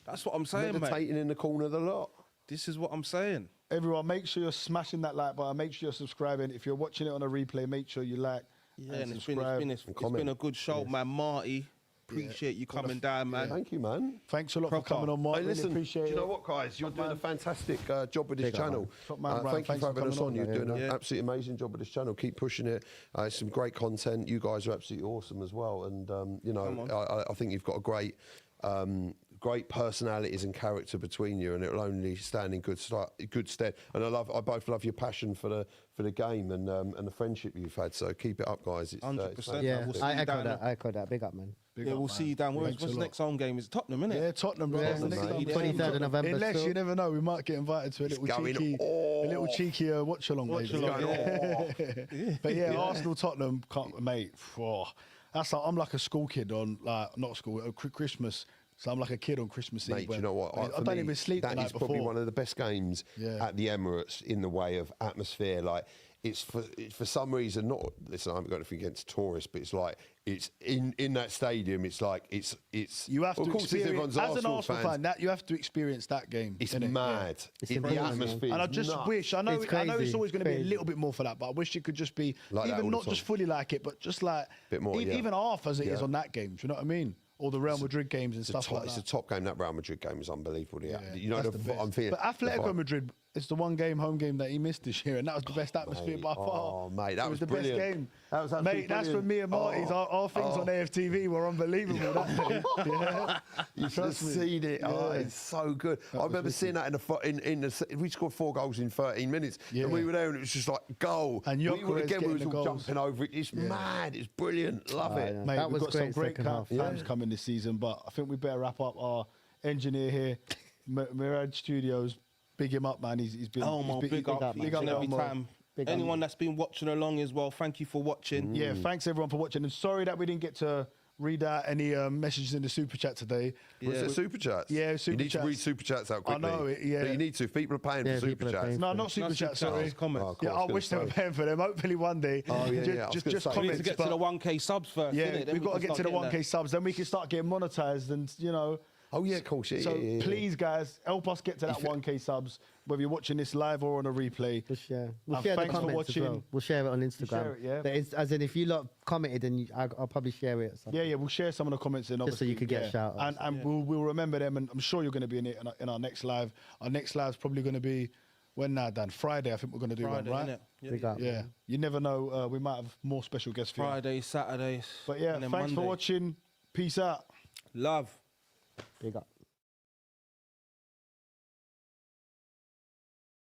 C: That's what I'm saying, mate.
B: Meditating in the corner of the lot.
C: This is what I'm saying.
A: Everyone, make sure you're smashing that like button. Make sure you're subscribing. If you're watching it on a replay, make sure you like.
C: Yeah, and it's been a good show, man. Marty, appreciate you coming down, man.
B: Thank you, man.
A: Thanks a lot for coming on, Marty.
B: Hey, listen,
A: appreciate
B: do you know what, guys? You're doing a fantastic job with this channel. Thank you for having us on. You're doing an absolutely amazing job with this channel. Keep pushing it. It's some great content. You guys are absolutely awesome as well. And, I think you've got a great personalities and character between you, and it'll only stand in good stead. And I both love your passion for the game and the friendship you've had. So keep it up, guys. It's
C: 100%.
D: Yeah, I echo that. Big up, man.
C: We'll see you down. What's the next home game? Is Tottenham, isn't it?
A: Yeah, Tottenham. Bro.
D: Yeah, 23rd of November.
A: Unless you never know, we might get invited to a little cheeky watch along. But yeah, Arsenal, Tottenham, mate. I'm like a school kid on not school, Christmas. So I'm like a kid on Christmas Eve.
B: Mate, do you know what?
A: I don't even sleep the night before.
B: That is probably one of the best games at the Emirates in the way of atmosphere. Like, it's for some reason not. Listen, I haven't got anything against tourists, but it's like it's in that stadium. It's like it's.
A: You have to experience as an Arsenal fan. That you have to experience that game.
B: It's mad.
A: Yeah.
B: The atmosphere.
A: And I just wish. I know it's always going to be a little bit more for that, but I wish it could just be
B: like
A: even not just fully like it, but just like
B: bit more,
A: even half as it is on that game. Do you know what I mean? Or the Real Madrid games and stuff like that.
B: It's a top game. That Real Madrid game is unbelievable.
A: Yeah,
B: you know, I'm feeling.
A: But Atletico Madrid, it's the home game that he missed this year, and that was the best atmosphere by far.
B: Oh, mate, that was
A: the
B: brilliant.
A: best game.
B: That was
A: mate, that's for me and Marty's. Our things on AFTV were unbelievable that day.
B: You should have seen it. Oh, it's so good. I remember seeing that we scored 4 goals in 13 minutes, and we were there, and it was just like goal.
A: And
B: we was all jumping over it. It's mad. It's brilliant. Love it,
A: mate. We've got some great fans coming this season, but I think we better wrap up. Our engineer here, Mirage Studios. Big him up, man. He's been.
C: Big up every time. Anyone that's been watching along as well, thank you for watching.
A: Yeah, thanks everyone for watching. And sorry that we didn't get to read out any messages in the super chat today.
B: Was it super chats?
A: Yeah, super chats.
B: You need to read super chats out quickly.
A: I know it, yeah.
B: But you need to. If people are paying for super chats.
A: No, not super chats, sorry.
C: Comments.
A: I wish they were paying for them. Hopefully one day.
B: Oh, yeah,
A: Just comments.
C: We need to get to the 1K subs first.
A: Yeah, we've got to get to the 1K subs. Then we can start getting monetized and,
B: Oh, yeah, cool.
A: So please, guys, help us get to that 1K subs, whether you're watching this live or on a replay.
D: We'll share the comments as well. We'll share it on Instagram. As in, if you lot commented, then I'll probably share it.
A: Yeah, we'll share some of the comments in.
D: Just so you could get a shout out.
A: And we'll remember them, and I'm sure you're going to be in it in our next live. Our next live's probably going to be, when now, Dan? Friday, I think we're going to do one, right? Yeah. You never know. We might have more special guests for you.
C: Fridays, Saturdays.
A: But yeah, thanks for watching. Peace out.
C: Love.
D: Big up.